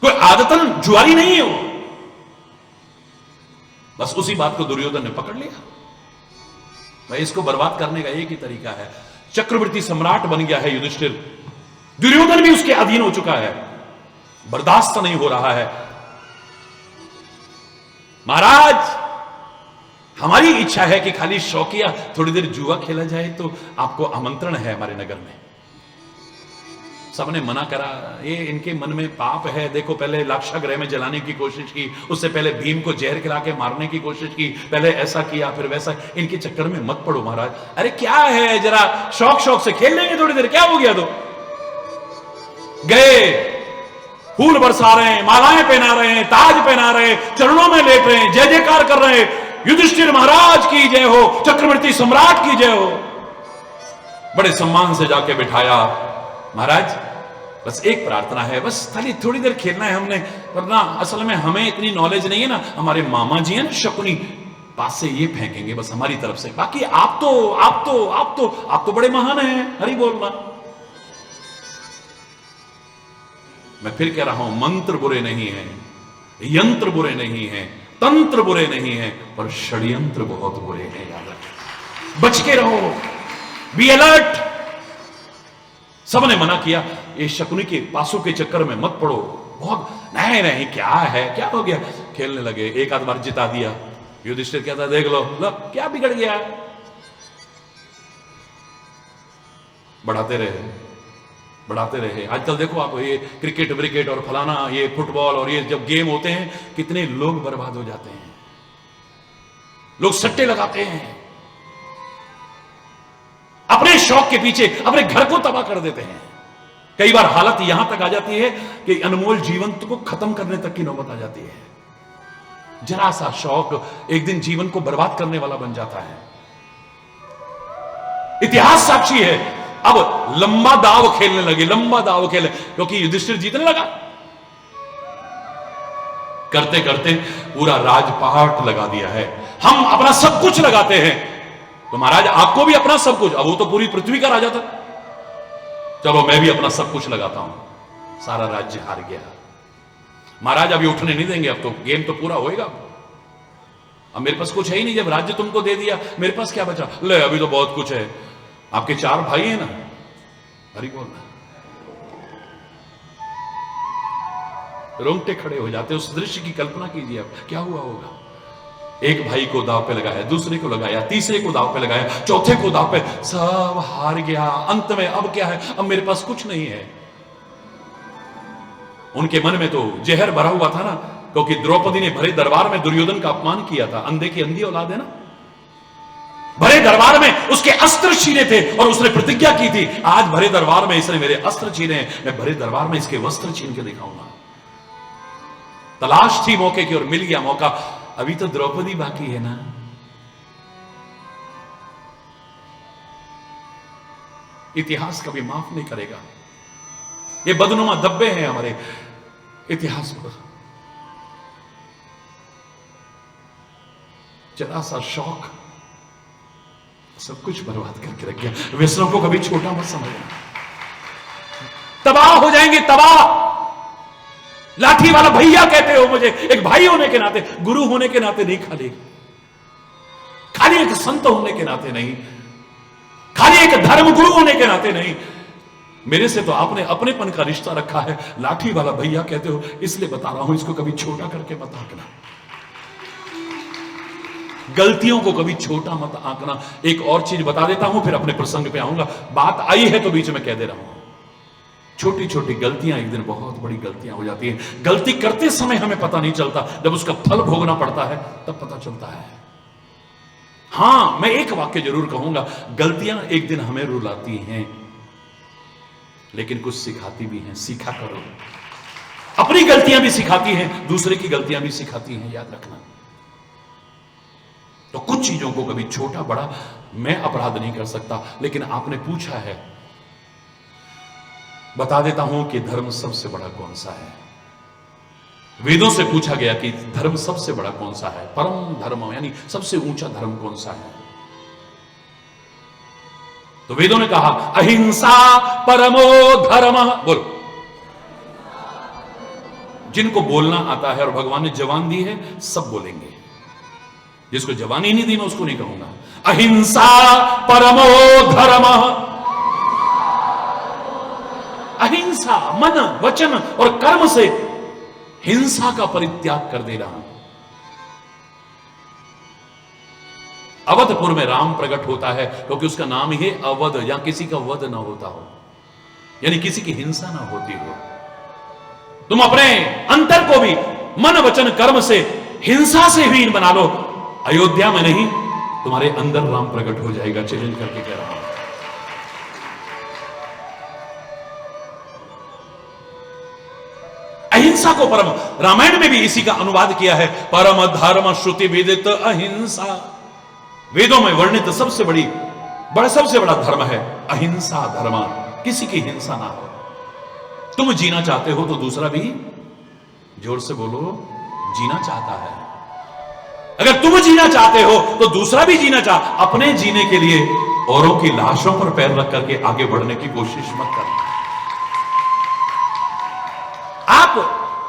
कोई आदतन जुआरी नहीं है वो, बस उसी बात को दुर्योधन ने पकड़ लिया। भाई इसको बर्बाद करने का एक ही तरीका है, चक्रवर्ती सम्राट बन गया है युधिष्ठिर, दुर्योधन भी उसके अधीन हो चुका है, बर्दाश्त नहीं हो रहा है। महाराज हमारी इच्छा है कि खाली शौकिया थोड़ी देर जुआ खेला जाए, तो आपको आमंत्रण है हमारे नगर में। सबने मना करा, ये इनके मन में पाप है। देखो पहले लाक्षागृह में जलाने की कोशिश की, उससे पहले भीम को जहर खिला के मारने की कोशिश की, पहले ऐसा किया फिर वैसा। इनके चक्कर में मत पड़ो महाराज। अरे क्या है, जरा शौक से खेल लेंगे थोड़ी देर, क्या हो गया? तो गए, फूल बरसा रहे हैं, मालाएं पहना रहे हैं, ताज पहना रहे हैं, चरणों में लेट रहे हैं, जय जयकार कर रहे हैं, युधिष्ठिर महाराज की जय हो, चक्रवर्ती सम्राट की जय हो। बड़े सम्मान से जाके बिठाया। महाराज बस एक प्रार्थना है, बस खाली थोड़ी देर खेलना है हमने, वरना असल में हमें इतनी नॉलेज नहीं है ना, हमारे मामा जी हैं ना शकुनी, पास से ये फेंकेंगे बस हमारी तरफ से, बाकी आप तो बड़े महान हैं। हरि बोलना। मैं फिर कह रहा हूं, मंत्र बुरे नहीं हैं, यंत्र बुरे नहीं हैं, तंत्र बुरे नहीं हैं, पर षड्यंत्र बहुत बुरे हैं। याद रखें, बच के रहो, बी अलर्ट। सबने मना किया, ये शकुनी के पासों के चक्कर में मत पड़ो। बहुत नहीं क्या है, क्या हो गया, खेलने लगे। एक आध बार जिता दिया, युधिष्ठिर कहता देख लो क्या बिगड़ गया। बढ़ाते रहे। आजकल देखो आप, ये क्रिकेट ब्रिकेट और फलाना, ये फुटबॉल और ये जब गेम होते हैं, कितने लोग बर्बाद हो जाते हैं। लोग सट्टे लगाते हैं, अपने शौक के पीछे अपने घर को तबाह कर देते हैं। कई बार हालत यहां तक आ जाती है कि अनमोल जीवन को खत्म करने तक की नौबत आ जाती है। जरा सा शौक एक दिन जीवन को बर्बाद करने वाला बन जाता है। इतिहास साक्षी है। अब लंबा दाव खेलने लगे, क्योंकि युधिष्ठिर जीतने लगा। करते करते पूरा राजपाट लगा दिया है। हम अपना सब कुछ लगाते हैं, तो महाराज आपको भी अपना सब कुछ, अब वो तो पूरी पृथ्वी का राजा था, चलो मैं भी अपना सब कुछ लगाता हूं, सारा राज्य हार गया। महाराज अभी उठने नहीं देंगे, अब तो गेम तो पूरा होएगा, अब मेरे पास कुछ है ही नहीं, जब राज्य तुमको दे दिया मेरे पास क्या बचा, ले अभी तो बहुत कुछ है। आपके 4 भाई हैं ना, हरि बोलना, रोंगटे खड़े हो जाते। उस दृश्य की कल्पना कीजिए अब क्या हुआ होगा। एक भाई को दांव पे लगाया, दूसरे को लगाया, तीसरे को दांव पे लगाया, चौथे को दांव पे, सब हार गया। अंत में अब क्या है, अब मेरे पास कुछ नहीं है। उनके मन में तो जहर भरा हुआ था ना, क्योंकि द्रौपदी ने भरे दरबार में दुर्योधन का अपमान किया था। अंधे की अंधी औलाद है ना, भरे दरबार में उसके अस्त्र छीने थे और उसने प्रतिज्ञा की थी, आज भरे दरबार में इसने मेरे अस्त्र छीने, मैं भरे दरबार में इसके वस्त्र छीन के दिखाऊंगा। तलाश थी मौके की और मिल गया मौका। अभी तो द्रौपदी बाकी है ना। इतिहास कभी माफ नहीं करेगा। ये बदनुमा धब्बे हैं हमारे इतिहास पर। जरा सा शौक सब कुछ बर्बाद करके रख गया। व्यसनों को कभी छोटा मत समझना, तबाह हो जाएंगे, तबाह। लाठी वाला भैया कहते हो मुझे, एक भाई होने के नाते, गुरु होने के नाते नहीं, खाली एक संत होने के नाते नहीं, खाली एक धर्म गुरु होने के नाते नहीं, मेरे से तो आपने अपनेपन का रिश्ता रखा है। लाठी वाला भैया कहते हो इसलिए बता रहा हूं, इसको कभी छोटा करके मत आंकना, गलतियों को कभी छोटा मत आंकना। एक और चीज बता देता हूं, फिर अपने प्रसंग पे आऊंगा। बात आई है तो बीच में कह दे रहा हूं, छोटी छोटी गलतियां एक दिन बहुत बड़ी गलतियां हो जाती हैं। गलती करते समय हमें पता नहीं चलता, जब उसका फल भोगना पड़ता है तब पता चलता है। हां, मैं एक वाक्य जरूर कहूंगा, गलतियां एक दिन हमें रुलाती हैं, लेकिन कुछ सिखाती भी हैं। सीखा करो, अपनी गलतियां भी सिखाती हैं, दूसरे की गलतियां भी सिखाती हैं, याद रखना। तो कुछ चीजों को कभी छोटा बड़ा मैं अपराध नहीं कर सकता, लेकिन आपने पूछा है, बता देता हूं कि धर्म सबसे बड़ा कौन सा है। वेदों से पूछा गया कि धर्म सबसे बड़ा कौन सा है, परम धर्म यानी सबसे ऊंचा धर्म कौन सा है। तो वेदों ने कहा अहिंसा परमो धर्म। बोलो, जिनको बोलना आता है और भगवान ने जवान दी है सब बोलेंगे, जिसको जवान ही नहीं दी मैं उसको नहीं कहूंगा। अहिंसा परमो धर्म। अहिंसा मन वचन और कर्म से हिंसा का परित्याग कर दे रहा। अवधपुर में राम प्रकट होता है क्योंकि उसका नाम ही अवध, या किसी का वध ना होता हो, यानी किसी की हिंसा ना होती हो। तुम अपने अंतर को भी मन वचन कर्म से हिंसा से हीन बना लो, अयोध्या में नहीं तुम्हारे अंदर राम प्रकट हो जाएगा। चैलेंज करके कह रहा हूं। अहिंसा को परम, रामायण में भी इसी का अनुवाद किया है, परम धर्म श्रुति विदित अहिंसा। वेदों में वर्णित सबसे बड़ा धर्म है अहिंसा धर्म, किसी की हिंसा ना हो। तुम जीना चाहते हो तो दूसरा भी, जोर से बोलो, जीना चाहता है। अगर तुम जीना चाहते हो तो दूसरा भी जीना चाह। अपने जीने के लिए औरों की लाशों पर पैर रख करके आगे बढ़ने की कोशिश मत करना। आप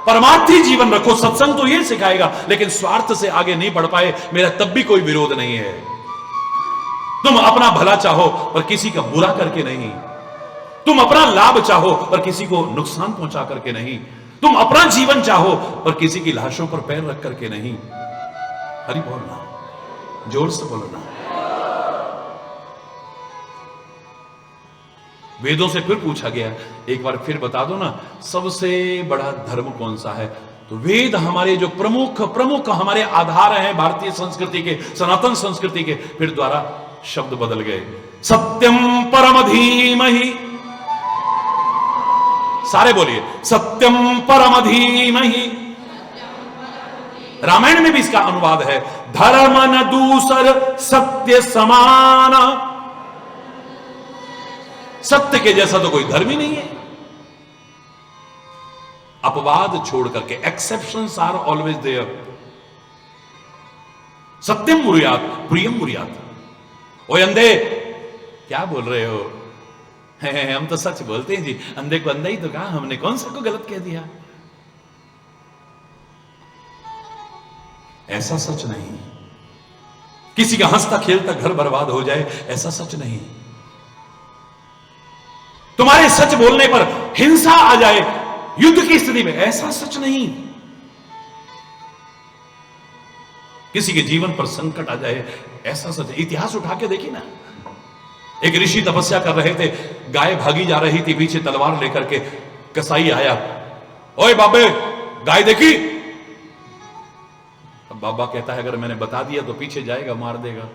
परमार्थी जीवन रखो, सत्संग तो ये सिखाएगा, लेकिन स्वार्थ से आगे नहीं बढ़ पाए, मेरा तब भी कोई विरोध नहीं है। तुम अपना भला चाहो पर किसी का बुरा करके नहीं, तुम अपना लाभ चाहो पर किसी को नुकसान पहुंचा करके नहीं, तुम अपना जीवन चाहो पर किसी की लाशों पर पैर रख करके नहीं। हरि बोलना, जोर से बोलना। वेदों से फिर पूछा गया, एक बार फिर बता दो ना, सबसे बड़ा धर्म कौन सा है। तो वेद हमारे जो प्रमुख हमारे आधार हैं भारतीय संस्कृति के, सनातन संस्कृति के, फिर द्वारा शब्द बदल गए। सत्यम परम धीमहि, सारे बोलिए, सत्यम परम धीमहि। रामायण में भी इसका अनुवाद है, धर्म न दूसर सत्य समान। सत्य के जैसा तो कोई धर्म ही नहीं है। अपवाद छोड़ करके, एक्सेप्शंस आर ऑलवेज देयर। सत्यम मुर्यात प्रियम मुर्यात। ओए अंधे, क्या बोल रहे हो? हम तो सच बोलते हैं जी, अंधे को अंधा ही तो कहा हमने, कौन सा को गलत कह दिया? ऐसा सच नहीं। किसी का हंसता खेलता घर बर्बाद हो जाए, ऐसा सच नहीं। तुम्हारे सच बोलने पर हिंसा आ जाए युद्ध की स्थिति में, ऐसा सच नहीं। किसी के जीवन पर संकट आ जाए, ऐसा सच। इतिहास उठा के देखिए ना, एक ऋषि तपस्या कर रहे थे, गाय भागी जा रही थी पीछे तलवार लेकर के, कसाई आया, ओए बाबे गाय देखी? अब बाबा कहता है अगर मैंने बता दिया तो पीछे जाएगा, मार देगा।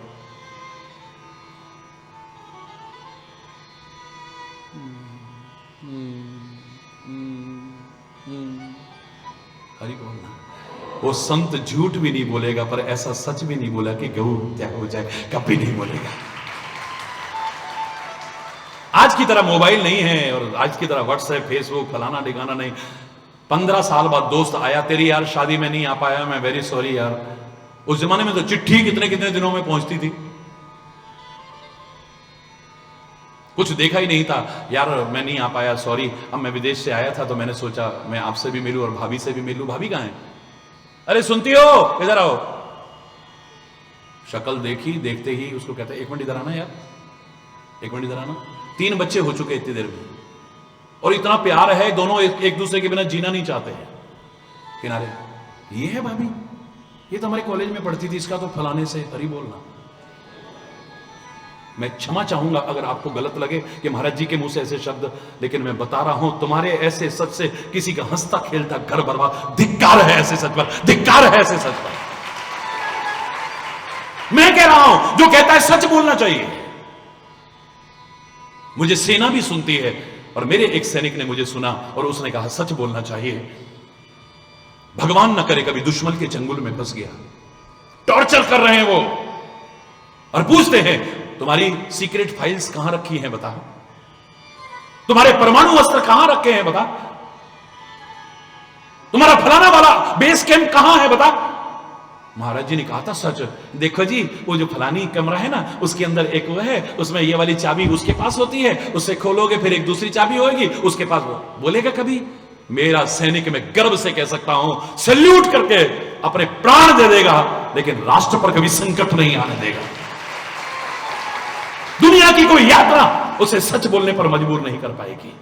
हरि बोलना। वो संत झूठ भी नहीं बोलेगा, पर ऐसा सच भी नहीं बोला कि गऊ हत्या हो जाए, कभी नहीं बोलेगा। आज की तरह मोबाइल नहीं है और आज की तरह व्हाट्सएप फेसबुक फलाना ठिकाना नहीं। 15 साल बाद दोस्त आया, तेरी यार शादी में नहीं आ पाया, मैं वेरी सॉरी यार। उस जमाने में तो चिट्ठी कितने कितने दिनों में पहुंचती थी, कुछ देखा ही नहीं था, यार मैं नहीं आ पाया सॉरी। अब मैं विदेश से आया था तो मैंने सोचा मैं आपसे भी मिलूं और भाभी से भी मिलूं। भाभी कहां है? अरे सुनती हो, इधर आओ। शक्ल देखी, देखते ही उसको कहता है एक मिनट इधर आना यार, एक मिनट इधर आना। 3 बच्चे हो चुके इतनी देर में और इतना प्यार है, दोनों एक दूसरे के बिना जीना नहीं चाहते हैं। किनारे, ये है भाभी, ये तो हमारे कॉलेज में पढ़ती थी, इसका तो फलाने से। हरी बोलना। मैं क्षमा चाहूंगा अगर आपको गलत लगे कि महाराज जी के मुंह से ऐसे शब्द, लेकिन मैं बता रहा हूं तुम्हारे ऐसे सच से किसी का हंसता खेलता घर बर्बाद। धिक्कार है ऐसे सच पर, धिक्कार है ऐसे सच पर। मैं कह रहा हूं जो कहता है सच बोलना चाहिए। मुझे सेना भी सुनती है और मेरे एक सैनिक ने मुझे सुना और उसने कहा सच बोलना चाहिए। भगवान न करे कभी दुश्मन के चंगुल में फंस गया, टॉर्चर कर रहे हैं वो और पूछते हैं तुम्हारी सीक्रेट फाइल्स कहां रखी हैं बता, तुम्हारे परमाणु अस्त्र कहां रखे हैं बता, तुम्हारा फलाना वाला बेस कैंप कहां है बता। महाराज जी ने कहा था सच। देखो जी वो जो फलानी कमरा है ना, उसके अंदर एक वो है, उसमें ये वाली चाबी उसके पास होती है, उससे खोलोगे फिर एक दूसरी चाबी होगी उसके पास। वो बोलेगा कभी? मेरा सैनिक मैं गर्व से कह सकता हूं, सैल्यूट करके अपने प्राण दे देगा, लेकिन राष्ट्र पर कभी संकट नहीं आने देगा। दुनिया की कोई यात्रा उसे सच बोलने पर मजबूर नहीं कर पाएगी।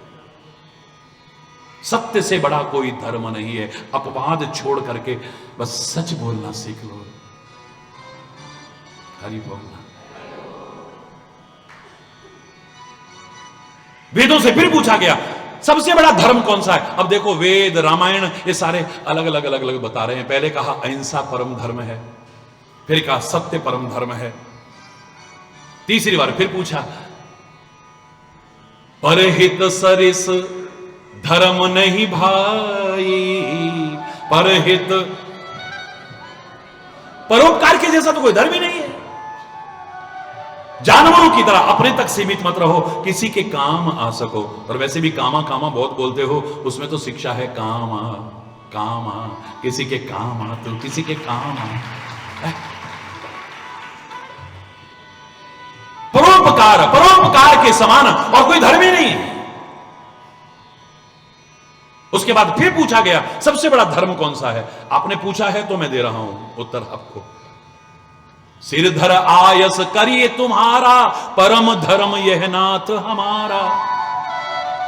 सत्य से बड़ा कोई धर्म नहीं है। अपवाद छोड़ करके बस सच बोलना सीख लो। हरि बोलना। वेदों से फिर पूछा गया सबसे बड़ा धर्म कौन सा है। अब देखो वेद रामायण ये सारे अलग अलग बता रहे हैं। पहले कहा अहिंसा परम धर्म है, फिर कहा सत्य परम धर्म है, तीसरी बार फिर पूछा परहित सरिस धर्म नहीं भाई, परहित परोपकार के जैसा तो कोई धर्म ही नहीं है। जानवरों की तरह अपने तक सीमित मत रहो, किसी के काम आ सको। और वैसे भी कामा कामा बहुत बोलते हो, उसमें तो शिक्षा है काम आ, काम आ, किसी के काम आ, तो किसी के काम आ। परोपकार, परोपकार के समान और कोई धर्म ही नहीं है। उसके बाद फिर पूछा गया सबसे बड़ा धर्म कौन सा है। आपने पूछा है तो मैं दे रहा हूं उत्तर आपको। सिरधर आयस करिए तुम्हारा, परम धर्म यह नाथ हमारा।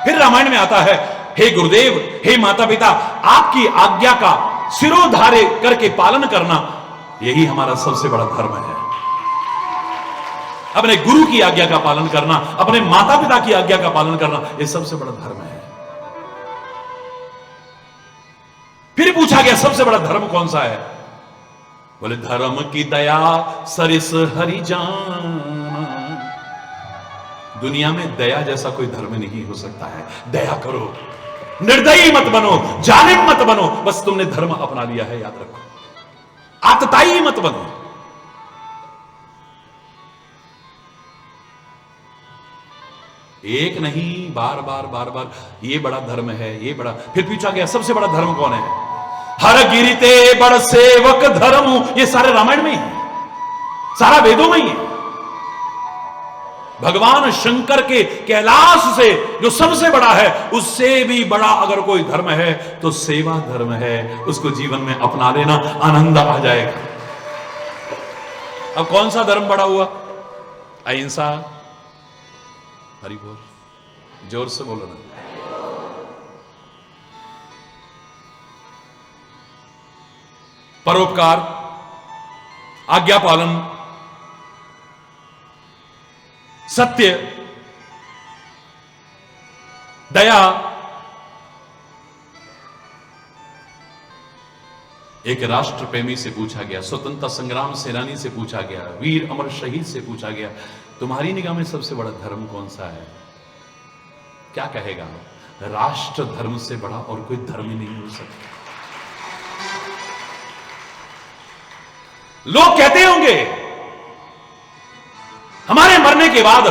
फिर रामायण में आता है हे गुरुदेव, हे माता पिता, आपकी आज्ञा का सिरोधार्य करके पालन करना यही हमारा सबसे बड़ा धर्म है। अपने गुरु की आज्ञा का पालन करना, अपने माता पिता की आज्ञा का पालन करना, यह सबसे बड़ा धर्म है। फिर पूछा गया सबसे बड़ा धर्म कौन सा है। बोले धर्म की दया सरिस हरि जाना। दुनिया में दया जैसा कोई धर्म नहीं हो सकता है। दया करो, निर्दयी मत बनो, जालिम मत बनो। बस तुमने धर्म अपना लिया है, याद रखो। आतताई मत बनो। एक नहीं, बार बार बार बार ये बड़ा धर्म है, ये बड़ा। फिर पूछा गया सबसे बड़ा धर्म कौन है। हर गिरते बड़ सेवक धर्म। ये सारे रामायण में ही है, सारा वेदों में ही है। भगवान शंकर के कैलाश से जो सबसे बड़ा है, उससे भी बड़ा अगर कोई धर्म है तो सेवा धर्म है। उसको जीवन में अपना लेना, आनंद आ जाएगा। अब कौन सा धर्म बड़ा हुआ? अहिंसा। हरि बोल, जोर से बोलो ना। परोपकार, आज्ञा पालन, सत्य, दया। एक राष्ट्र प्रेमी से पूछा गया, स्वतंत्रता संग्राम सेनानी से पूछा गया, वीर अमर शहीद से पूछा गया, तुम्हारी निगाह में सबसे बड़ा धर्म कौन सा है? क्या कहेगा? राष्ट्र धर्म से बड़ा और कोई धर्म ही नहीं हो सकता। लोग कहते होंगे हमारे मरने के बाद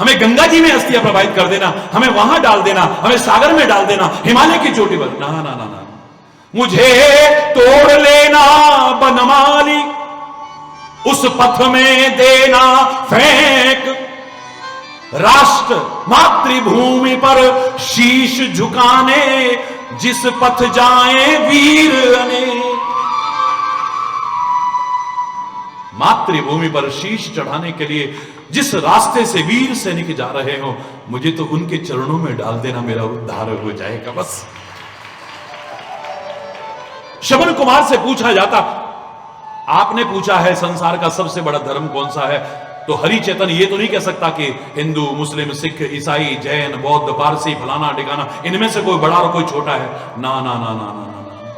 हमें गंगा जी में अस्थियां प्रवाहित कर देना, हमें वहां डाल देना, हमें सागर में डाल देना, हिमालय की चोटी पर। ना ना ना ना, मुझे तोड़ लेना बनमाली, उस पथ में देना फेंक, राष्ट्र मातृभूमि पर शीश झुकाने जिस पथ जाए वीर अनेक। मातृभूमि पर शीश चढ़ाने के लिए जिस रास्ते से वीर सैनिक जा रहे हो, मुझे तो उनके चरणों में डाल देना, मेरा उद्धार हो जाएगा बस। श्रवण कुमार से पूछा जाता, आपने पूछा है संसार का सबसे बड़ा धर्म कौन सा है, तो हरि चेतन ये तो नहीं कह सकता कि हिंदू, मुस्लिम, सिख, ईसाई, जैन, बौद्ध, पारसी, फलाना ढिकाना, इनमें से कोई बड़ा और कोई छोटा है। ना ना ना ना ना ना,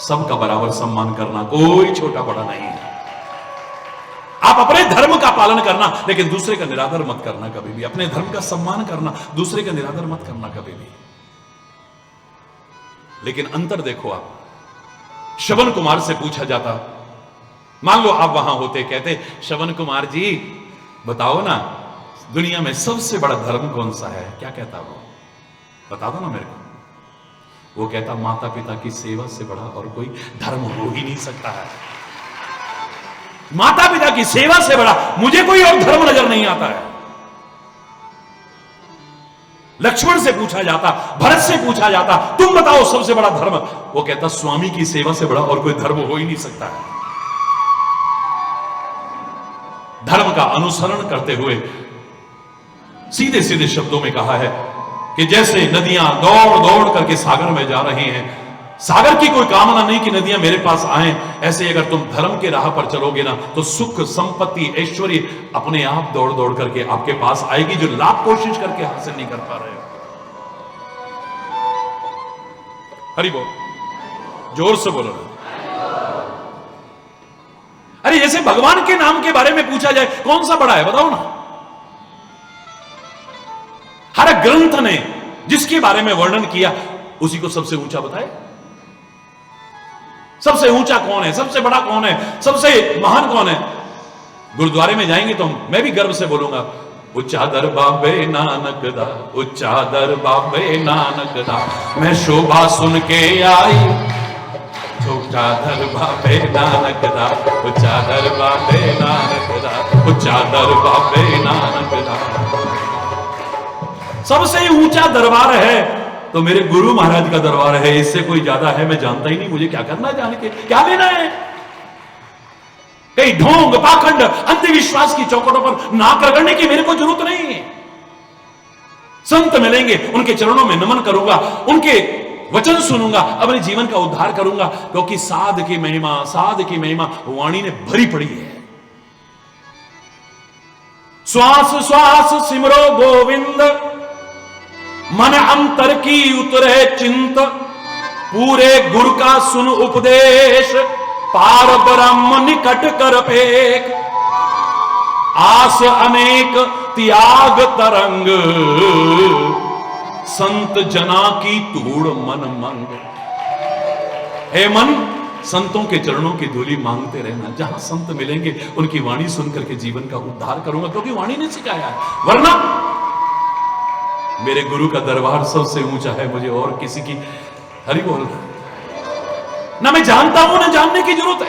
सबका बराबर सम्मान करना, कोई छोटा बड़ा नहीं है। आप अपने धर्म का पालन करना, लेकिन दूसरे का निरादर मत करना कभी भी। अपने धर्म का सम्मान करना, दूसरे का निरादर मत करना कभी भी। लेकिन अंतर देखो आप, श्रवण कुमार से पूछा जाता, मान लो आप वहां होते, कहते श्रवण कुमार जी बताओ ना दुनिया में सबसे बड़ा धर्म कौन सा है, क्या कहता वो? बता दो ना मेरे को। वो कहता माता पिता की सेवा से बड़ा और कोई धर्म हो ही नहीं सकता है। माता पिता की सेवा से बड़ा मुझे कोई और धर्म नजर नहीं आता है। लक्ष्मण से पूछा जाता, भरत से पूछा जाता, तुम बताओ सबसे बड़ा धर्म, वो कहता स्वामी की सेवा से बड़ा और कोई धर्म हो ही नहीं सकता है। धर्म का अनुसरण करते हुए सीधे सीधे शब्दों में कहा है कि जैसे नदियां दौड़ दौड़ करके सागर में जा रही हैं, सागर की कोई कामना नहीं कि नदियां मेरे पास आए, ऐसे अगर तुम धर्म के राह पर चलोगे ना तो सुख, संपत्ति, ऐश्वर्य अपने आप दौड़ दौड़ करके आपके पास आएगी, जो लाख कोशिश करके हासिल नहीं कर पा रहे हो। हरि बोल, जोर से बोलो। अरे जैसे भगवान के नाम के बारे में पूछा जाए कौन सा बड़ा है, बताओ ना। हर ग्रंथ ने जिसके बारे में वर्णन किया उसी को सबसे ऊंचा बताए। सबसे ऊंचा कौन है, सबसे बड़ा कौन है, सबसे महान कौन है? गुरुद्वारे में जाएंगे तो मैं भी गर्व से बोलूंगा, उच्चा दर बाबे नानक दा, उच्चा दर बाबे नानक दा, मैं शोभा सुन के आई, उच्चा दर बाबे नानक दा, उच्चा दर बाबे नानक दा, उच्चा दर बाबे नानक दा। सबसे ऊंचा दरबार है तो मेरे गुरु महाराज का दरबार है, इससे कोई ज्यादा है मैं जानता ही नहीं। मुझे क्या करना है जान के, क्या लेना है? कहीं ढोंग, पाखंड, अंधविश्वास की चौखटों पर नाक रगड़ने की मेरे को जरूरत नहीं है। संत मिलेंगे, उनके चरणों में नमन करूंगा, उनके वचन सुनूंगा, अपने जीवन का उद्धार करूंगा, क्योंकि साध की महिमा वाणी ने भरी पड़ी है। श्वास श्वास सिमरो गोविंद, मन अंतर की उतरे चिंत, पूरे गुरु का सुन उपदेश, पार ब्रह्म निकट कर पेक, आस अनेक त्याग तरंग, संत जना की तूड़ मन मंग। हे मन, संतों के चरणों की धूली मांगते रहना, जहां संत मिलेंगे उनकी वाणी सुनकर के जीवन का उद्धार करूंगा, क्योंकि वाणी ने सिखाया है। वरना मेरे गुरु का दरबार सबसे ऊंचा है, मुझे और किसी की हरि बोल ना मैं जानता हूं ना जानने की जरूरत है।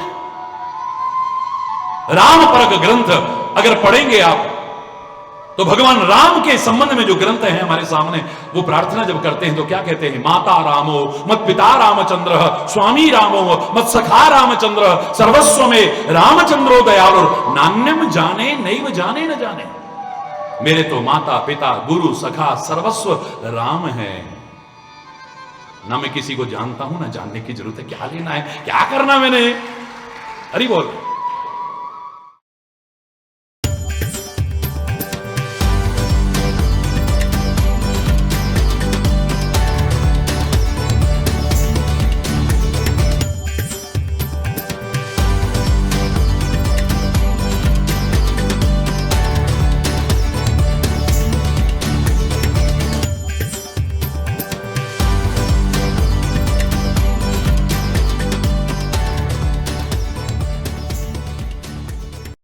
राम परक ग्रंथ अगर पढ़ेंगे आप तो भगवान राम के संबंध में जो ग्रंथ है हमारे सामने, वो प्रार्थना जब करते हैं तो क्या कहते हैं? माता रामो मत पिता रामचंद्र, स्वामी रामो मत सखा रामचंद्र, सर्वस्व में रामचंद्रो दयालु, नान्यम जाने नैव जाने न जाने। मेरे तो माता पिता गुरु सखा सर्वस्व राम है। ना मैं किसी को जानता हूं, ना जानने की जरूरत है। क्या लेना है, क्या करना मैंने? हरि बोल।